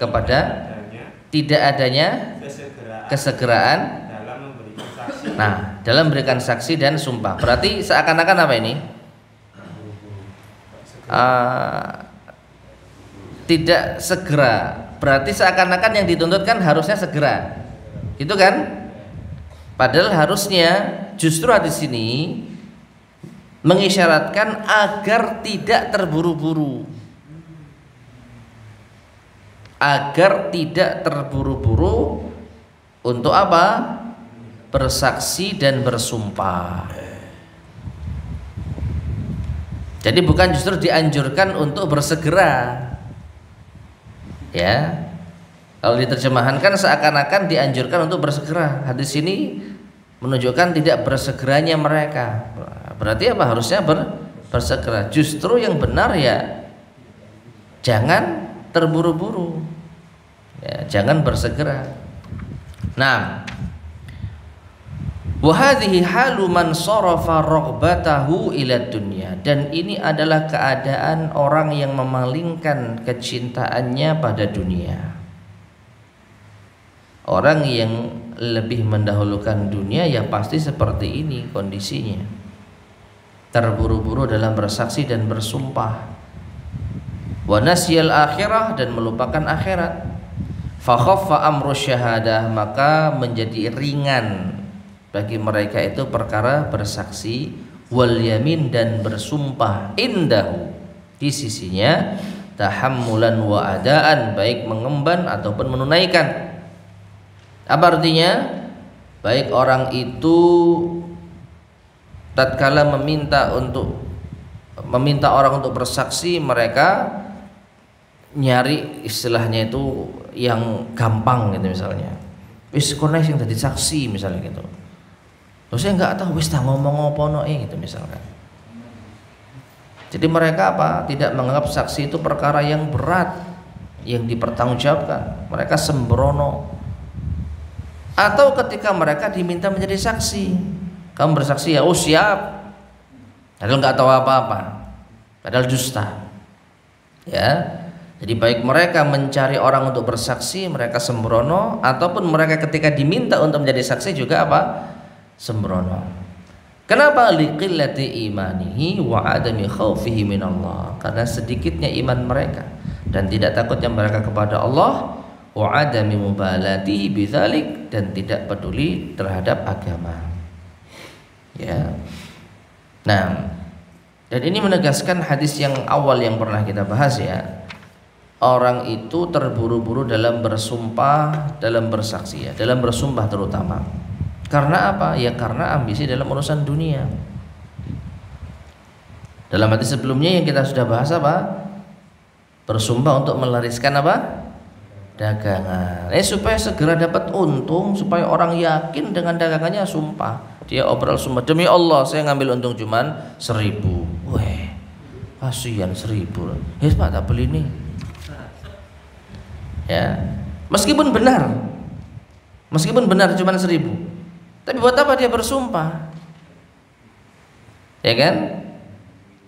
kepada tidak adanya kesegeraan dalam memberikan saksi. Nah, dalam memberikan saksi dan sumpah. Berarti seakan-akan apa ini? Tidak segera. Berarti seakan-akan yang dituntutkan harusnya segera. Gitu kan? Padahal harusnya justru hadis ini mengisyaratkan agar tidak terburu-buru. Agar tidak terburu-buru untuk apa? Bersaksi dan bersumpah. Jadi bukan justru dianjurkan untuk bersegera. Ya. Kalau diterjemahkan kan seakan-akan dianjurkan untuk bersegera. Hadis ini menunjukkan tidak bersegeranya mereka. Berarti apa? Harusnya bersegera. Justru yang benar ya jangan terburu-buru. Ya, jangan bersegera. Nah, wa hadhihi halu man sarafa raghbatahu ila dunya, dan ini adalah keadaan orang yang memalingkan kecintaannya pada dunia. Orang yang lebih mendahulukan dunia ya pasti seperti ini kondisinya. Terburu-buru dalam bersaksi dan bersumpah. Wa nasyal akhirah, dan melupakan akhirat. Fa khaffa amru syahadah, maka menjadi ringan bagi mereka itu perkara bersaksi wal yamin dan bersumpah indahu, di sisinya, tahammulan wa adaan, baik mengemban ataupun menunaikan. Apa artinya? Baik orang itu tatkala meminta orang untuk bersaksi, mereka nyari istilahnya itu yang gampang gitu, misalnya wis kono sing dadi saksi misalnya gitu. Terus saya nggak tahu wis tak ngomong apa no gitu misalkan. Jadi mereka apa? Tidak menganggap saksi itu perkara yang berat yang dipertanggungjawabkan. Mereka sembrono. Atau ketika mereka diminta menjadi saksi, kamu bersaksi ya, oh siap. Padahal nggak tahu apa-apa. Padahal dusta. Ya. Jadi baik mereka mencari orang untuk bersaksi, mereka sembrono, ataupun mereka ketika diminta untuk menjadi saksi juga apa? Sembrono. Kenapa? Liqillati imanihi wa adami khaufihi minallah. Karena sedikitnya iman mereka dan tidak takutnya mereka kepada Allah, wa adami mubalatihi bidzalik, dan tidak peduli terhadap agama. Ya. Nah, dan ini menegaskan hadis yang awal yang pernah kita bahas ya. Orang itu terburu-buru dalam bersumpah, dalam bersaksi ya, dalam bersumpah terutama. Karena apa? Ya karena ambisi dalam urusan dunia. Dalam hadis sebelumnya yang kita sudah bahas apa? Bersumpah untuk melariskan apa? Dagangan. Supaya segera dapat untung, supaya orang yakin dengan dagangannya, sumpah. Dia obrol sumpah, demi Allah saya ngambil untung cuman 1.000. Weh, kasihan 1.000. Pak tak beli nih. Ya, meskipun benar cuman 1.000. Tapi buat apa dia bersumpah? Ya kan?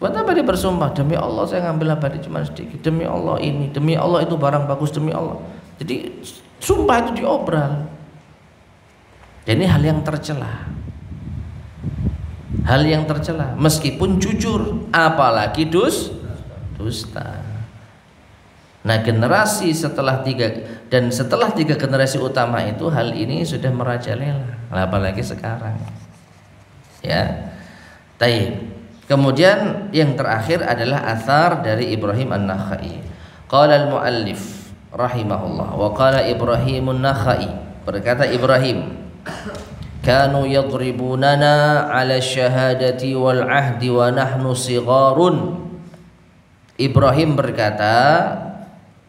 Buat apa dia bersumpah? Demi Allah saya ngambil abadi cuma sedikit. Demi Allah ini, demi Allah itu barang bagus, demi Allah. Jadi sumpah itu diobral. Dan ini hal yang tercela. Hal yang tercela, meskipun jujur, apalagi dusta. Nah, generasi setelah setelah tiga generasi utama itu hal ini sudah merajalela, apalagi sekarang. Ya. Taib. Kemudian yang terakhir adalah athar dari Ibrahim An-Nakhai. Qala al-muallif rahimahullah wa qala Ibrahim An-Nakhai, berkata Ibrahim, kanu yadribunana 'ala syahadati wal 'ahdi wa nahnu sigharun. Ibrahim berkata,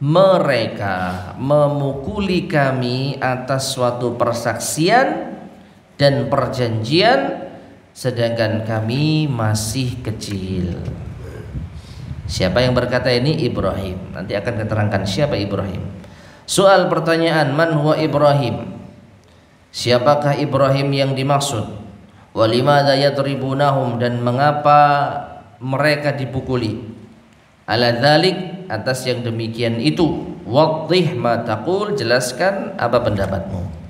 mereka memukuli kami atas suatu persaksian dan perjanjian sedangkan kami masih kecil. Siapa yang berkata ini? Ibrahim. Nanti akan diterangkan siapa Ibrahim. Soal pertanyaan, man huwa Ibrahim? Siapakah Ibrahim yang dimaksud? Walimada yadribunahum, dan mengapa mereka dipukuli? Ala dzalik, atas yang demikian itu. Wadhih ma taqul, jelaskan apa pendapatmu.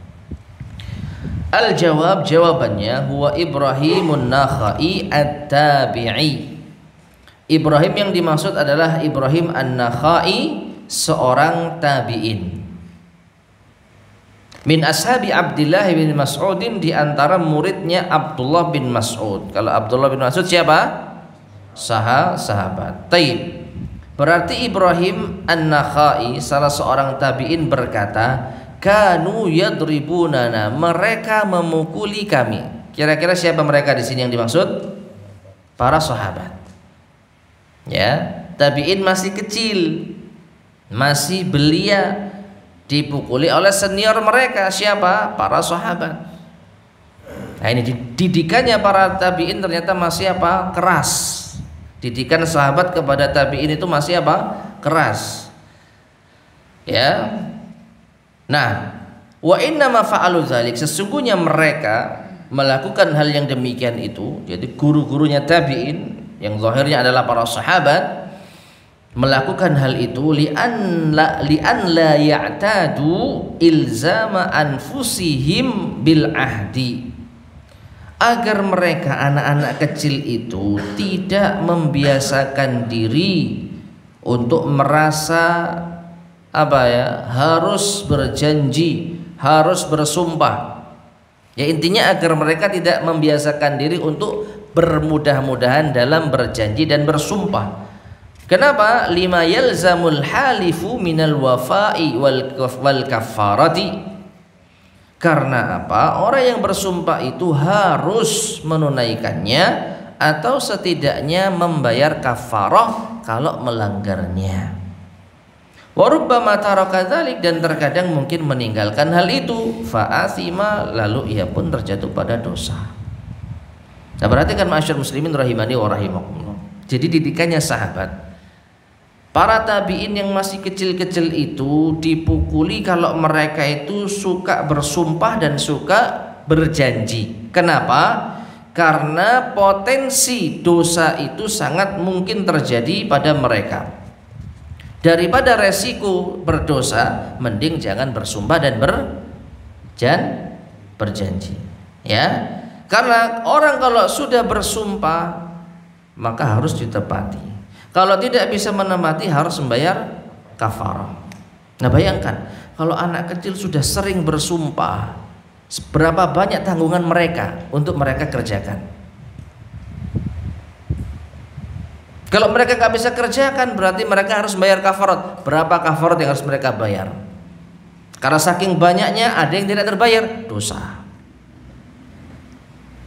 Al-jawab, jawabannya, huwa Ibrahimun Nakhai at-tabi'i. Ibrahim yang dimaksud adalah Ibrahim An-Nakhai, seorang tabi'in. Min ashabi Abdullah bin Mas'udin, di antara muridnya Abdullah bin Mas'ud. Kalau Abdullah bin Mas'ud siapa? Sahabat. Taib. Berarti Ibrahim An-Nakhai, salah seorang tabi'in, berkata, kanu yadribunana, mereka memukuli kami. Kira-kira siapa mereka di sini yang dimaksud? Para sahabat. Ya, tabi'in masih kecil, masih belia, dipukuli oleh senior mereka. Siapa? Para sahabat. Nah, ini didikannya para tabi'in ternyata masih apa? Keras. Didikan sahabat kepada tabi'in itu masih apa? Keras. Ya. Nah, wa inna ma fa'alu dzalik, sesungguhnya mereka melakukan hal yang demikian itu. Jadi guru-gurunya tabi'in yang zahirnya adalah para sahabat melakukan hal itu li'an la ya'tadu ilzama anfusihim bil ahdi, agar mereka anak-anak kecil itu tidak membiasakan diri untuk merasa harus berjanji, harus bersumpah. Ya, intinya agar mereka tidak membiasakan diri untuk bermudah-mudahan dalam berjanji dan bersumpah. Kenapa? Lima yalzamul halifu minal wafa'i wal kafarati. Karena apa? Orang yang bersumpah itu harus menunaikannya atau setidaknya membayar kafarah kalau melanggarnya. Wa rubbama taraka dzalik, dan terkadang mungkin meninggalkan hal itu, fa'athima, lalu ia pun terjatuh pada dosa. Nah, perhatikan ma'asyar muslimin rahimani wa rahimakumullah. Jadi didikannya sahabat. Para tabi'in yang masih kecil-kecil itu dipukuli kalau mereka itu suka bersumpah dan suka berjanji. Kenapa? Karena potensi dosa itu sangat mungkin terjadi pada mereka. Daripada resiko berdosa, mending jangan bersumpah dan berjanji. Ya. Karena orang kalau sudah bersumpah maka harus ditepati. Kalau tidak bisa menepati harus membayar kafarah. Nah, bayangkan kalau anak kecil sudah sering bersumpah, berapa banyak tanggungan mereka untuk mereka kerjakan. Kalau mereka nggak bisa kerjakan, berarti mereka harus bayar kafarat. Berapa kafarat yang harus mereka bayar? Karena saking banyaknya ada yang tidak terbayar, dosa.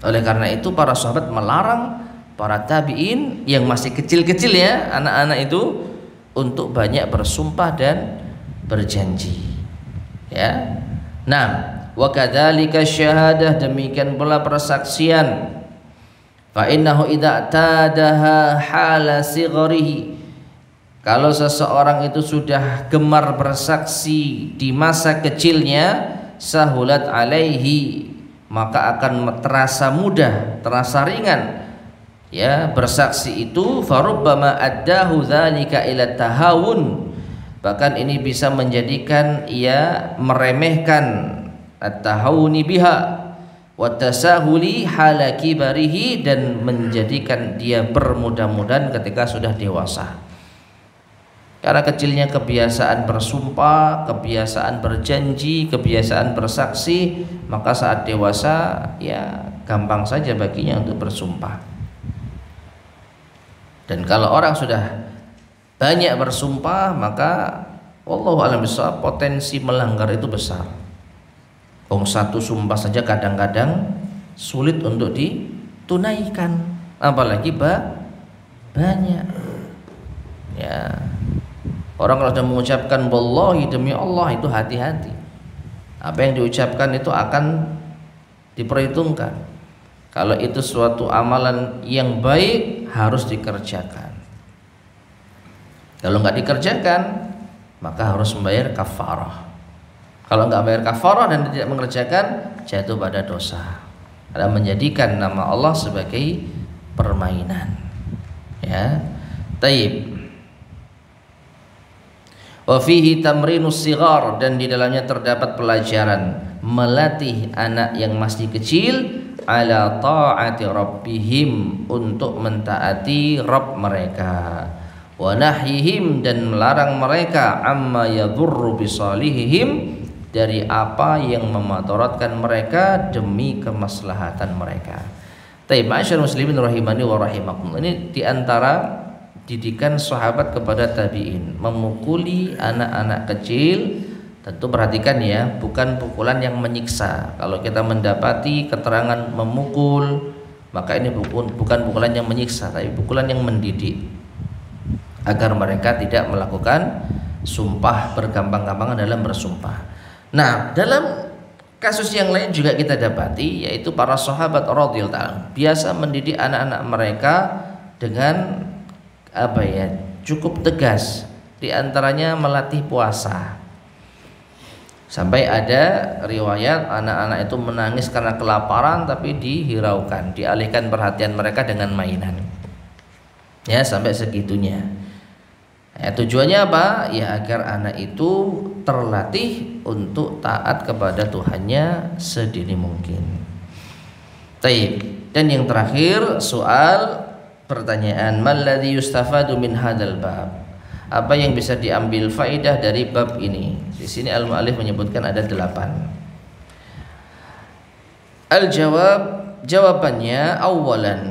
Oleh karena itu para sahabat melarang para tabi'in yang masih kecil-kecil ya, anak-anak itu untuk banyak bersumpah dan berjanji. Ya. Nah, wa kadzalika syahadah, demikian pula persaksian. Fa innahu idza tadaha hala sigharihi, kalau seseorang itu sudah gemar bersaksi di masa kecilnya, sahulat alaihi, maka akan terasa mudah, terasa ringan ya bersaksi itu. Farubbama addahu dzalika ila tahawun, bahkan ini bisa menjadikan ia meremehkan at-tahawuni biha wa tasahuli hala kibarihi, dan menjadikan dia bermudah-mudahan ketika sudah dewasa. Karena kecilnya kebiasaan bersumpah, kebiasaan berjanji, kebiasaan bersaksi, maka saat dewasa ya gampang saja baginya untuk bersumpah. Dan kalau orang sudah banyak bersumpah, maka wallahu a'lam bishawab, potensi melanggar itu besar. Satu sumpah saja kadang-kadang sulit untuk ditunaikan, apalagi banyak. Ya. Orang kalau sudah mengucapkan wallahi, demi Allah, itu hati-hati. Apa yang diucapkan itu akan diperhitungkan. Kalau itu suatu amalan yang baik harus dikerjakan. Kalau nggak dikerjakan maka harus membayar kafarah. Kalau nggak bayar kafarah dan tidak mengerjakan, jatuh pada dosa. Karena menjadikan nama Allah sebagai permainan. Ya. Taib. Wa fihi tamrinus sighar, dan di dalamnya terdapat pelajaran melatih anak yang masih kecil ala ta'ati rabbihim, untuk mentaati Rabb mereka, wa nahyihim, dan melarang mereka amma yadhurru bisalihihim, dari apa yang memadaratkan mereka demi kemaslahatan mereka. Taib, ma'asyiral muslimin rahimani wa rahimakumullah. Ini diantara didikan sahabat kepada tabi'in, memukuli anak-anak kecil. Tentu perhatikan ya, bukan pukulan yang menyiksa. Kalau kita mendapati keterangan memukul, maka ini bukan pukulan yang menyiksa, tapi pukulan yang mendidik, agar mereka tidak melakukan sumpah bergampang-gampangan dalam bersumpah. Nah, dalam kasus yang lain juga kita dapati, yaitu para sahabat radhiyallahu ta'ala biasa mendidik anak-anak mereka dengan cukup tegas. Di antaranya melatih puasa. Sampai ada riwayat anak-anak itu menangis karena kelaparan, tapi dihiraukan, dialihkan perhatian mereka dengan mainan. Ya, sampai segitunya. Ya, tujuannya apa? Ya agar anak itu terlatih untuk taat kepada Tuhannya sedini mungkin. Taib. Dan yang terakhir, soal pertanyaan, malladzi yustafadu min hadzal bab, apa yang bisa diambil faidah dari bab ini? Di sini al-mu'allif menyebutkan ada 8. Al-jawab, jawabannya, awalan,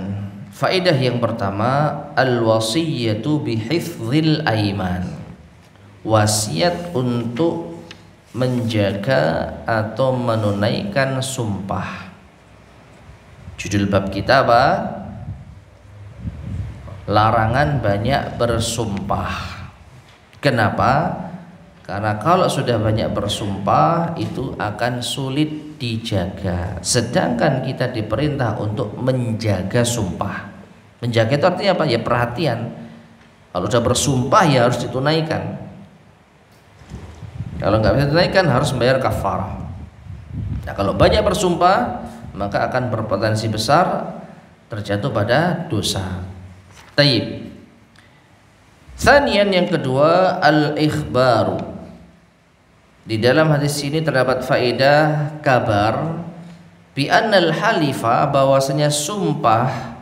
faedah yang pertama, al-wasiyatu bihifdzil aiman, wasiat untuk menjaga atau menunaikan sumpah. Judul bab kita apa? Larangan banyak bersumpah. Kenapa? Karena kalau sudah banyak bersumpah itu akan sulit dijaga. Sedangkan kita diperintah untuk menjaga sumpah. Menjaga itu artinya apa? Ya perhatian. Kalau sudah bersumpah ya harus ditunaikan. Kalau nggak bisa ditunaikan harus membayar kafarah. Nah, kalau banyak bersumpah maka akan berpotensi besar terjatuh pada dosa. Taib. Tsaniyan, yang kedua, al-ikhbaru. Di dalam hadis ini terdapat faedah kabar, bi annal halifa, bahwasanya sumpah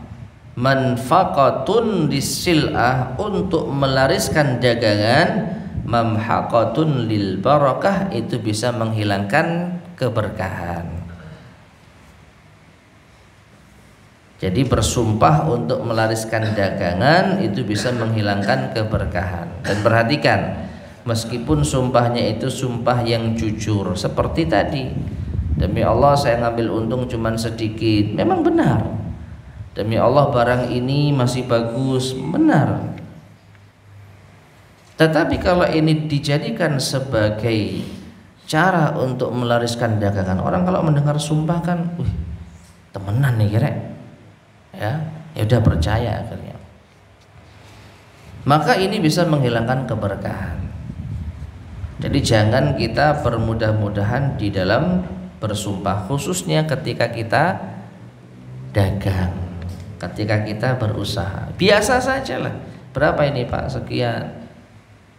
manfaqatun lisil'ah, untuk melariskan dagangan, mamhaqatun lil barakah, itu bisa menghilangkan keberkahan. Jadi bersumpah untuk melariskan dagangan itu bisa menghilangkan keberkahan. Dan perhatikan, meskipun sumpahnya itu sumpah yang jujur, seperti tadi, demi Allah saya ngambil untung cuman sedikit, memang benar. Demi Allah barang ini masih bagus, benar. Tetapi kalau ini dijadikan sebagai cara untuk melariskan dagangan, orang kalau mendengar sumpah kan, wih, temenan nih kira, ya udah percaya akhirnya. Maka ini bisa menghilangkan keberkahan. Jadi jangan kita bermudah-mudahan di dalam bersumpah, khususnya ketika kita dagang, ketika kita berusaha. Biasa saja lah, berapa ini Pak, sekian.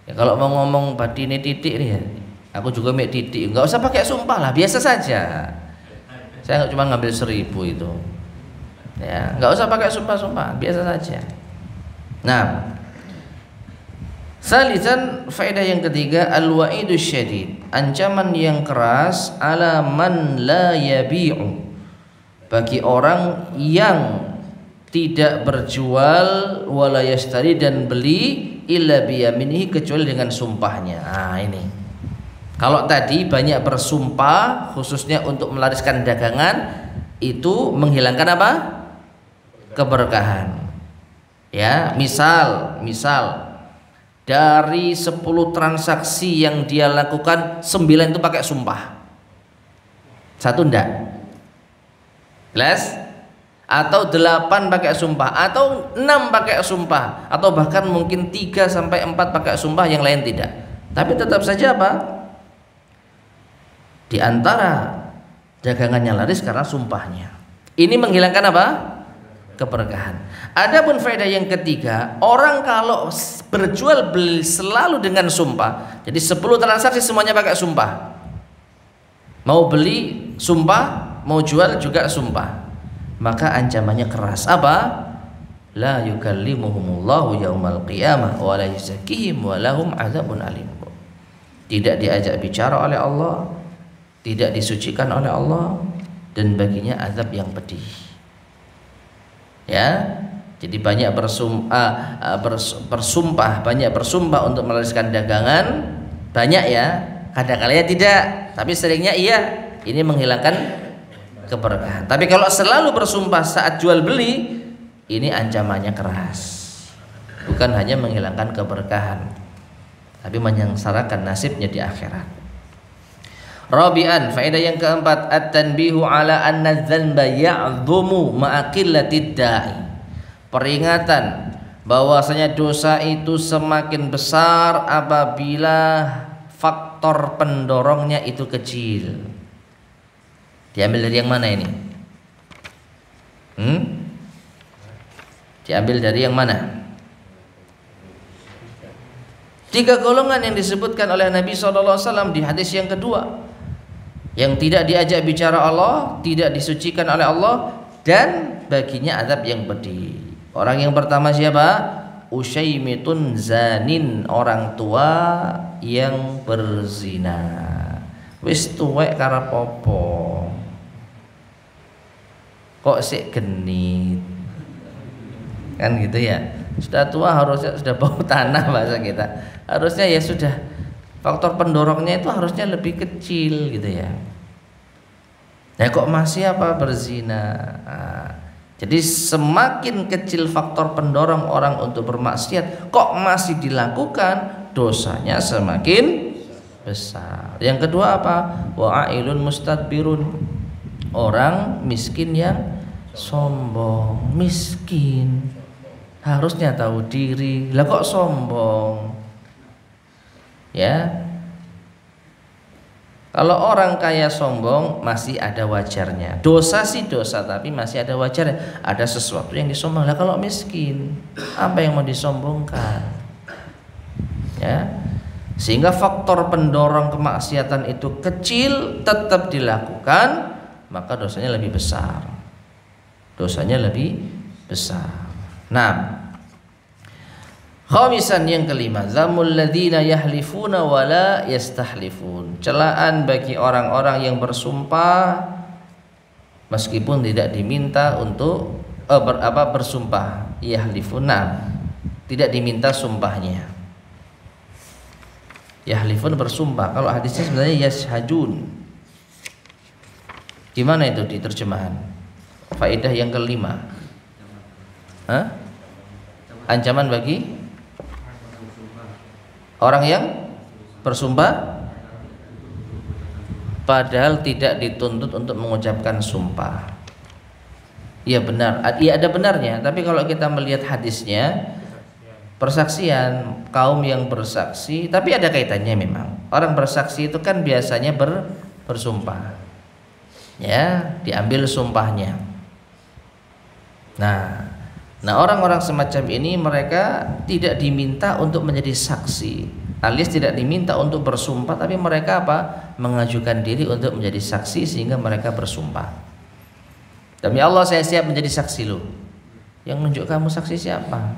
Ya, kalau mau ngomong badi ini titik nih ya, aku juga make titik, nggak usah pakai sumpah lah, biasa saja. Saya cuma ngambil 1000 itu, ya nggak usah pakai sumpah-sumpah, biasa saja. Nah, salisan faedah yang ketiga, al-wa'idu syadid, ancaman yang keras, ala man la yabi'u, bagi orang yang tidak berjual, wala yashtari, dan beli, illa biyaminihi, kecuali dengan sumpahnya. Nah ini, kalau tadi banyak bersumpah khususnya untuk melariskan dagangan, itu menghilangkan apa? Keberkahan. Ya, misal dari 10 transaksi yang dia lakukan, 9 itu pakai sumpah, 1 enggak. Jelas? Atau 8 pakai sumpah, atau 6 pakai sumpah, atau bahkan mungkin 3 sampai 4 pakai sumpah, yang lain tidak. Tapi tetap saja apa? Di antara dagangannya laris karena sumpahnya. Ini menghilangkan apa? Keberkahan. Adapun faedah yang ketiga, orang kalau berjual beli selalu dengan sumpah, jadi 10 transaksi semuanya pakai sumpah, mau beli sumpah, mau jual juga sumpah, maka ancamannya keras. Apa? La yukallimuhumullahu yaumal qiyamah wa la yuzakkihim wa lahum adzabun alim. Tidak diajak bicara oleh Allah, tidak disucikan oleh Allah, dan baginya azab yang pedih. Ya, jadi banyak bersumpah, banyak bersumpah untuk melariskan dagangan, banyak ya, kadang-kadang tidak, tapi seringnya iya. Ini menghilangkan keberkahan. Tapi kalau selalu bersumpah saat jual beli, ini ancamannya keras. Bukan hanya menghilangkan keberkahan, tapi menyengsarakan nasibnya di akhirat. Rabi'an, faedah yang keempat, at-tanbihu ala anna dzanba ya'dhumu ma'a qillatid da'i. Peringatan bahwasanya dosa itu semakin besar apabila faktor pendorongnya itu kecil. Diambil dari yang mana ini? Diambil dari yang mana? 3 golongan yang disebutkan oleh Nabi SAW di hadis yang kedua, yang tidak diajak bicara Allah, tidak disucikan oleh Allah, dan baginya azab yang pedih. Orang yang pertama siapa? Usyaimitun zanin, orang tua yang berzina. Wis tuwek karapopo, kok sik genit, kan gitu ya. Sudah tua harusnya sudah bau tanah bahasa kita. Harusnya ya sudah, faktor pendorongnya itu harusnya lebih kecil gitu ya. Nah kok masih apa berzina. Jadi semakin kecil faktor pendorong orang untuk bermaksiat, kok masih dilakukan, dosanya semakin besar. Yang kedua apa? Wa'ailun mustadbirun, orang miskin yang sombong. Miskin harusnya tahu diri, lah kok sombong. Ya, kalau orang kaya sombong masih ada wajarnya. Dosa sih dosa, tapi masih ada wajarnya. Ada sesuatu yang disombong. Lah kalau miskin, apa yang mau disombongkan? Ya, sehingga faktor pendorong kemaksiatan itu kecil, tetap dilakukan, maka dosanya lebih besar. Dosanya lebih besar. Nah, khamisan yang kelima, zamul ladzina yahlifuna wala yastahlifun. Celaan bagi orang-orang yang bersumpah meskipun tidak diminta untuk bersumpah. Yahlifuna, tidak diminta sumpahnya. Yahlifun bersumpah. Kalau hadisnya sebenarnya yashhadun. Gimana itu di terjemahan? Faedah yang kelima. Ancaman bagi orang yang bersumpah padahal tidak dituntut untuk mengucapkan sumpah. Iya benar, iya ada benarnya. Tapi kalau kita melihat hadisnya, persaksian kaum yang bersaksi, tapi ada kaitannya memang. Orang bersaksi itu kan biasanya bersumpah. Ya, diambil sumpahnya. Nah, orang-orang semacam ini mereka tidak diminta untuk menjadi saksi, alias tidak diminta untuk bersumpah, tapi mereka mengajukan diri untuk menjadi saksi sehingga mereka bersumpah. Demi Allah saya siap menjadi saksi lo. Yang nunjuk kamu saksi siapa?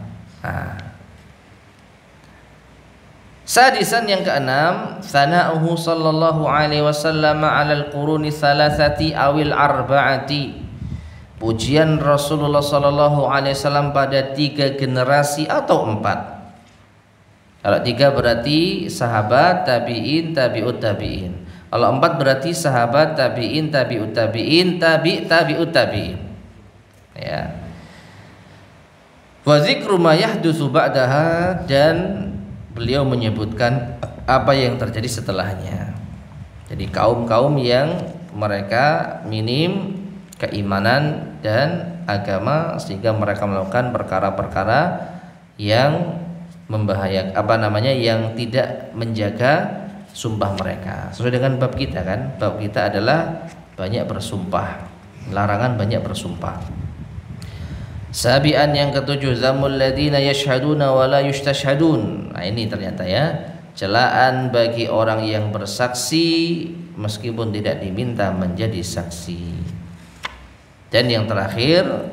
Sadisan yang keenam, sana'uhu sallallahu alaihi wasallam 'alal quruni thalathati awil arba'ati. Pujian Rasulullah sallallahu alaihi wasallam pada 3 generasi atau 4. Kalau 3 berarti sahabat, tabi'in, tabi'ut tabi'in. Kalau 4 berarti sahabat, tabi'in, tabi'ut tabi'in, tabi'ut tabi'in. Ya. Wa dzikru ma yahdutsu ba'daha, dan beliau menyebutkan apa yang terjadi setelahnya. Jadi kaum-kaum yang mereka minim keimanan dan agama sehingga mereka melakukan perkara-perkara yang membahayakan, yang tidak menjaga sumpah mereka. Sesuai dengan bab kita kan, bab kita adalah banyak bersumpah, larangan banyak bersumpah. Sabian yang ketujuh, zamul ladzina yashhaduna wa la yustashhadun. Nah ini ternyata ya, celaan bagi orang yang bersaksi meskipun tidak diminta menjadi saksi. Dan yang terakhir,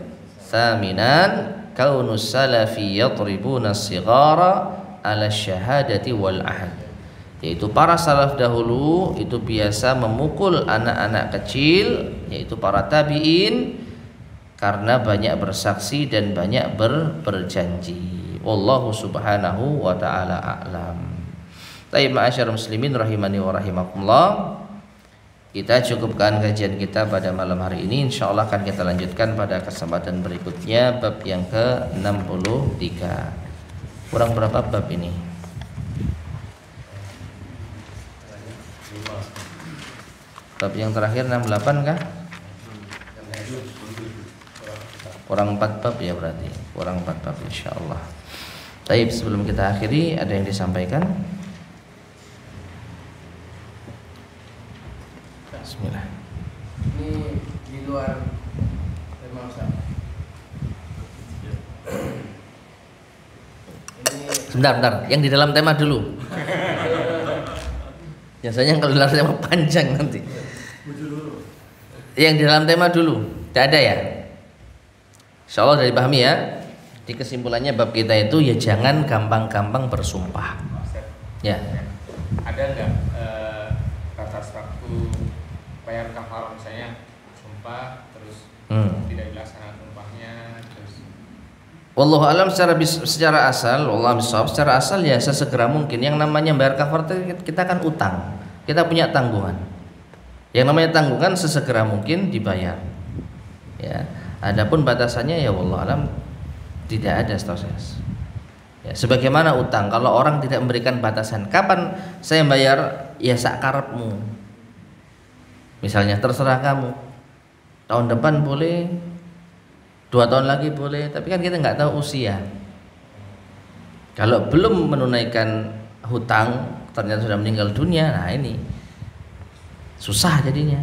thaminan, kaunus salafi yatribuna as-sighara ala syahadati wal ahad. Yaitu para salaf dahulu itu biasa memukul anak-anak kecil, yaitu para tabi'in, karena banyak bersaksi dan banyak berjanji. Wallahu subhanahu wa ta'ala a'lam. Baik, ma'asyarul muslimin rahimani wa rahimakumullah. Kita cukupkan kajian kita pada malam hari ini. Insyaallah akan kita lanjutkan pada kesempatan berikutnya, bab yang ke-63. Kurang berapa bab ini? Bab yang terakhir 68 kah? Kurang 4 bab ya berarti. Kurang 4 bab insyaallah. Baik, sebelum kita akhiri ada yang disampaikan? Bismillah. Ini di luar tema Ustaz. Sebentar, yang di dalam tema dulu. Biasanya kalau di luar tema panjang nanti. Yang di dalam tema dulu, tidak ada ya? Insyaallah sudah dipahami ya. Di kesimpulannya bab kita itu ya jangan gampang-gampang bersumpah. Ya. Ada nggak batas waktu bayar kafarah, misalnya sumpah terus tidak dilaksanakan sumpahnya terus? Wallahu alam, secara asal ya sesegera mungkin. Yang namanya bayar kafarah kita kan utang, kita punya tanggungan. Yang namanya tanggungan sesegera mungkin dibayar. Ya, adapun batasannya ya wallahu alam tidak ada setahu saya. Ya, sebagaimana utang, kalau orang tidak memberikan batasan, kapan saya bayar? Ya sakarepmu. Misalnya terserah kamu, tahun depan boleh, 2 tahun lagi boleh, tapi kan kita nggak tahu usia. Kalau belum menunaikan hutang ternyata sudah meninggal dunia, nah ini susah jadinya.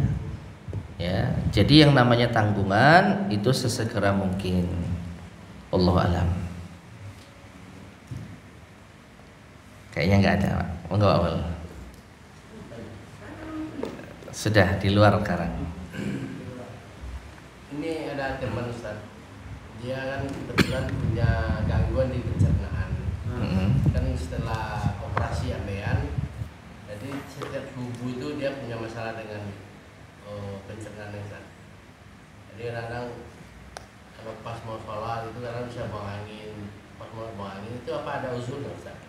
Ya, jadi yang namanya tanggungan itu sesegera mungkin. Wallahu alam. Kayaknya nggak ada, Pak. Enggak awal. Sudah di luar sekarang. Ini ada teman Ustaz, dia kan kebetulan punya gangguan di pencernaan. Kan setelah operasi ambeien, jadi setiap subuh itu dia punya masalah dengan pencernaan Ustaz. Jadi kadang kalau pas mau sholat itu kadang bisa buang angin, pas mau buang angin itu apa ada uzurnya Ustaz?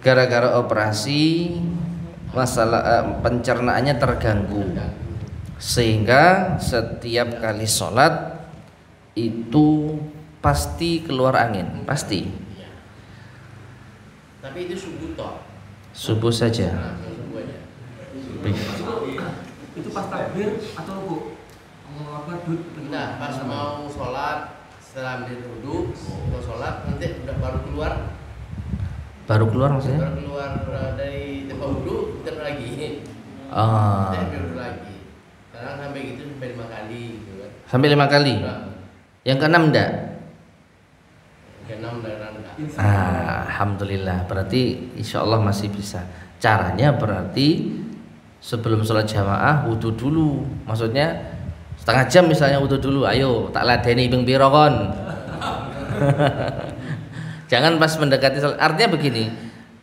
Gara-gara operasi masalah pencernaannya terganggu, sehingga setiap kali sholat itu pasti keluar angin, pasti. Ya. Tapi itu subuh toh? Subuh saja. Nah, subuh aja. Itu pas takbir atau ruku? Nah, pas mau sholat setelah ambil wudhu mau sholat nanti udah baru keluar. Baru keluar maksudnya? Baru keluar dari tempat wudhu kita lagi. Ah. Kita ambil wudhu lagi. Sekarang sampai gitu sampai 5 kali gitu kan. Sampai 5 kali. Yang keenam enggak? Ke-6 dan enggak. Alhamdulillah, berarti insya Allah masih bisa. Caranya berarti sebelum sholat jamaah wudhu dulu. Maksudnya setengah jam misalnya wudhu dulu. Ayo tak ladeni ping piro kon. Jangan pas mendekati sholat. Artinya begini,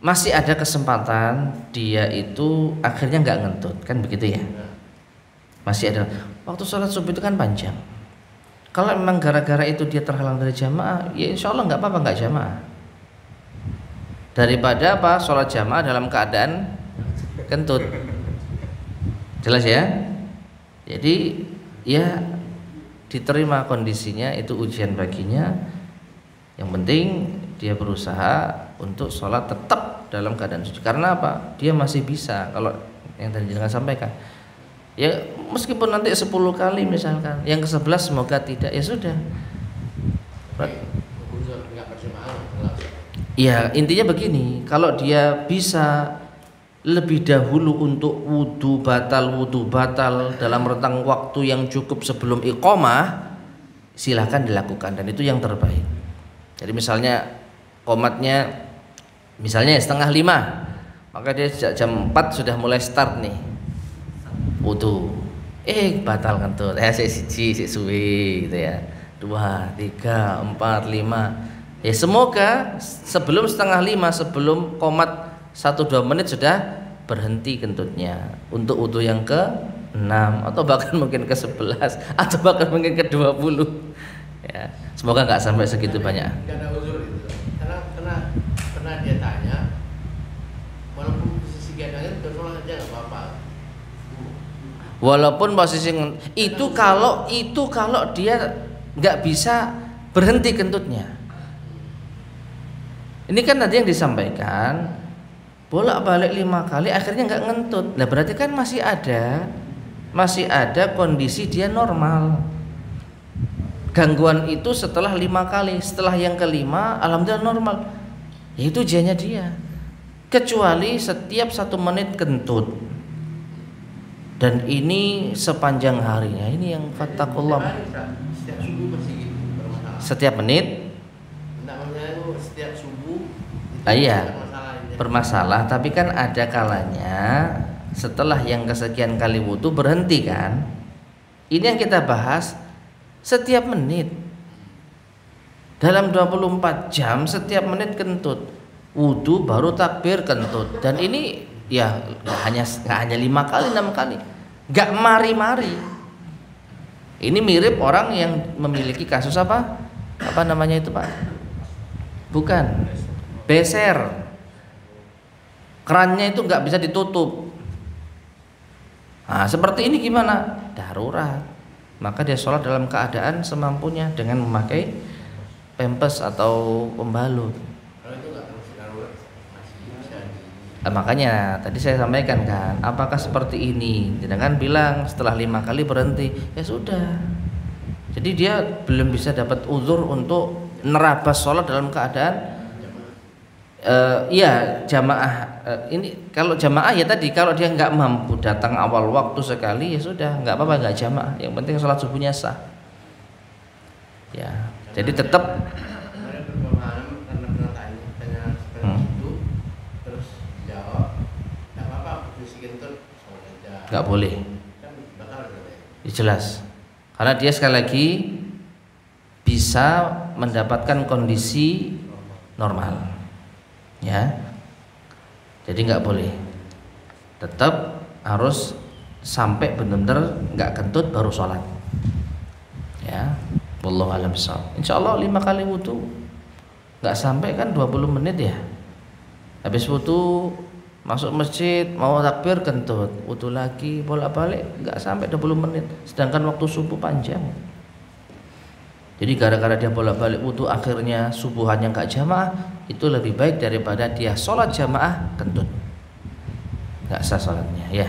masih ada kesempatan dia itu akhirnya nggak ngentut, kan begitu ya? Masih ada. Waktu sholat subuh itu kan panjang. Kalau memang gara-gara itu dia terhalang dari jamaah, ya insya Allah nggak apa-apa, nggak jamaah. Daripada apa? Sholat jamaah dalam keadaan kentut. Jelas ya? Jadi ya diterima kondisinya, itu ujian baginya. Yang penting dia berusaha untuk sholat tetap dalam keadaan suci. Karena apa? Dia masih bisa. Kalau yang tadi jangan sampaikan, ya meskipun nanti 10 kali misalkan, yang ke-11 semoga tidak, ya sudah. Ya intinya begini, kalau dia bisa lebih dahulu untuk wudhu batal dalam rentang waktu yang cukup sebelum iqomah, silahkan dilakukan, dan itu yang terbaik. Jadi misalnya qomatnya misalnya 4:30, maka dia sejak jam 4 sudah mulai start nih wudhu. Batal kentut, siji suwi gitu ya, 2, 3, 4, 5. Ya semoga sebelum 4:30, sebelum qomat 1-2 menit sudah berhenti kentutnya untuk wudhu yang ke-6 atau bahkan mungkin ke-11 atau bahkan mungkin ke-20 ya. Semoga nggak sampai segitu banyak. Karena uzur itu, karena pernah dia tanya, walaupun posisi gendangnya terus aja nggak apa-apa. Walaupun posisi itu kalau dia nggak bisa berhenti kentutnya. Ini kan tadi yang disampaikan bolak-balik 5 kali akhirnya nggak ngentut. Nah berarti kan masih ada kondisi dia normal. Gangguan itu setelah 5 kali, setelah yang kelima alhamdulillah normal. Ya itu ujiannya dia. Kecuali setiap 1 menit kentut. Dan ini sepanjang harinya, ini yang fattakullah. Setiap subuh masih gitu bermasalah. Setiap menit? Enggak, maksudnya itu setiap subuh. Iya. Bermasalah, tapi kan ada kalanya setelah yang kesekian kali wudhu berhenti kan. Ini yang kita bahas setiap menit. Dalam 24 jam setiap menit kentut. Wudhu baru takbir kentut. Dan ini ya nggak hanya 5 kali 6 kali, nggak mari-mari. Ini mirip orang yang memiliki kasus apa namanya itu Pak? Bukan, beser, kerannya itu nggak bisa ditutup. Nah seperti ini gimana? Darurat. Maka dia sholat dalam keadaan semampunya dengan memakai pempes atau pembalut. Makanya tadi saya sampaikan kan, apakah seperti ini? Jangan bilang setelah 5 kali berhenti, ya sudah. Jadi dia belum bisa dapat uzur untuk nerabas sholat dalam keadaan jamaah. Ini kalau jamaah ya tadi, kalau dia nggak mampu datang awal waktu sekali ya sudah, nggak apa-apa, nggak jamaah. Yang penting sholat subuhnya sah. Ya, jadi tetap. Nggak boleh. Jelas. Karena dia sekali lagi bisa mendapatkan kondisi normal. Ya. Jadi nggak boleh. Tetap harus sampai benar-benar nggak kentut baru sholat. Ya. Wallahu a'lam bishawab. Insyaallah 5 kali wudu. Nggak sampai kan 20 menit ya. Habis wudu masuk masjid mau takbir kentut, wudu lagi bolak-balik nggak sampai 20 menit. Sedangkan waktu subuh panjang. Jadi gara-gara dia bolak-balik wudu akhirnya subuhannya nggak jamaah, itu lebih baik daripada dia sholat jamaah kentut. Nggak sah sholatnya ya.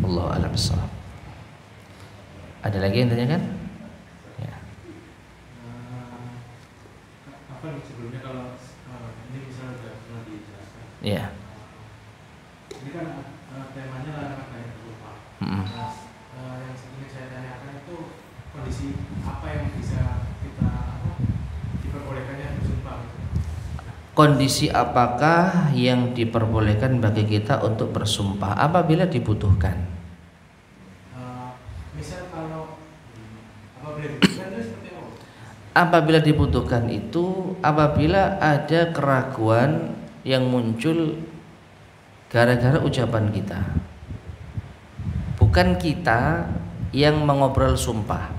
Wallahu a'lam bishawab. Ada lagi yang tanya kan? Ya. Apa sebelumnya kalau ini misalnya sudah pernah dijelaskan? Iya. Ini kan temanya larangan banyak berupa. Nah, yang ingin saya tanyakan itu kondisi apa yang bisa kita diperbolehkannya bersumpah? Kondisi apakah yang diperbolehkan bagi kita untuk bersumpah apabila dibutuhkan? Misal kalau apabila dibutuhkan itu seperti apa? Apabila dibutuhkan itu apabila ada keraguan yang muncul gara-gara ucapan kita, bukan kita yang mengobrol sumpah.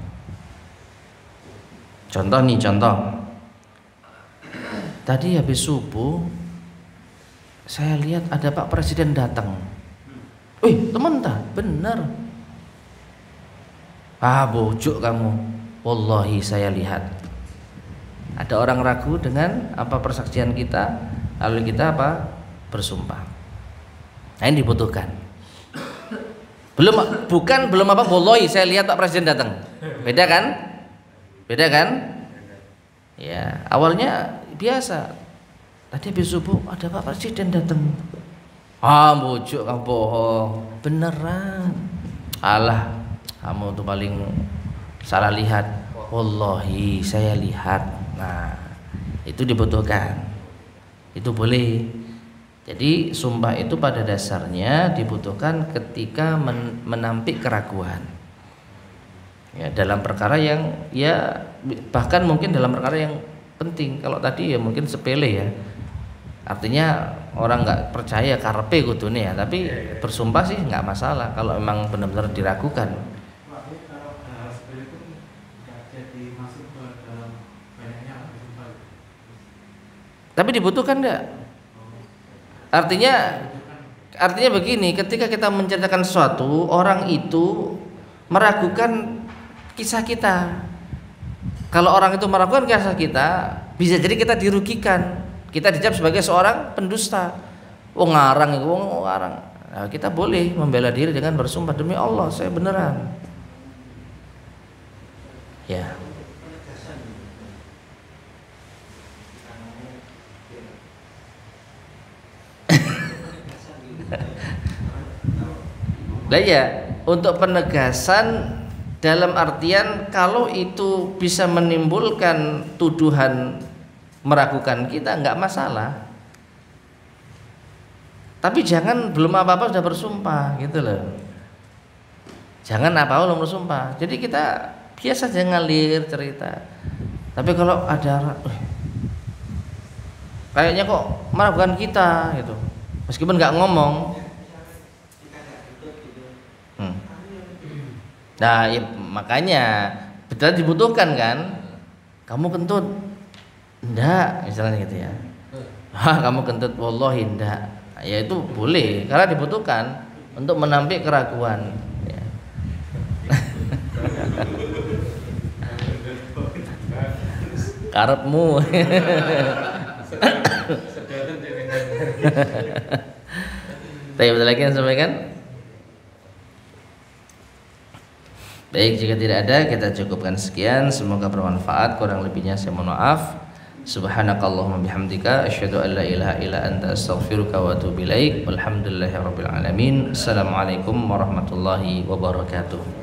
Contoh nih, tadi habis subuh saya lihat ada Pak Presiden datang. Wih, teman tak? Bener. Ah, bojuk kamu. Wallahi saya lihat. Ada orang ragu dengan apa persaksian kita, lalu kita apa? Bersumpah. Nah, ini dibutuhkan. Belum apa? Wallahi saya lihat Pak Presiden datang. Beda kan? Beda kan? Ya, awalnya biasa. Tadi habis subuh ada Pak Presiden datang. Ah, bojuk kamu bohong. Beneran. Alah, kamu tuh paling salah lihat. Wallahi saya lihat. Nah, itu dibutuhkan. Itu boleh. Jadi sumpah itu pada dasarnya dibutuhkan ketika menampik keraguan. Ya, dalam perkara yang ya bahkan mungkin dalam perkara yang penting. Kalau tadi ya mungkin sepele ya. Artinya orang nggak percaya karepe kudune ya, tapi bersumpah sih nggak masalah kalau memang benar-benar diragukan. Tapi dibutuhkan enggak? Artinya begini, ketika kita menceritakan sesuatu, orang itu meragukan kisah kita. Kalau orang itu meragukan kisah kita, bisa jadi kita dirugikan. Kita dicap sebagai seorang pendusta. Oh ngarang itu, oh ngarang. Nah, kita boleh membela diri dengan bersumpah demi Allah, saya beneran. Ya. Lah ya, untuk penegasan dalam artian kalau itu bisa menimbulkan tuduhan meragukan kita nggak masalah. Tapi jangan belum apa-apa sudah bersumpah gitu loh. Jangan apa-apa belum bersumpah. Jadi kita biasa aja ngalir cerita. Tapi kalau ada kayaknya kok meragukan kita gitu. Meskipun nggak ngomong. Nah, ya, makanya betul dibutuhkan kan? Kamu kentut? Enggak, misalnya gitu ya. Kamu kentut? Wallahi enggak. Ya itu boleh karena dibutuhkan untuk menampik keraguan. Ya. Karepmu. Tapi betul lagi yang sampaikan. Baik, jika tidak ada kita cukupkan sekian. Semoga bermanfaat. Kurang lebihnya saya mohon maaf. Subhanakallahumma bihamdika asyhadu an la ilaha illa anta astaghfiruka wa atubu ilaik. Walhamdulillahirabbil alamin. Assalamualaikum warahmatullahi wabarakatuh.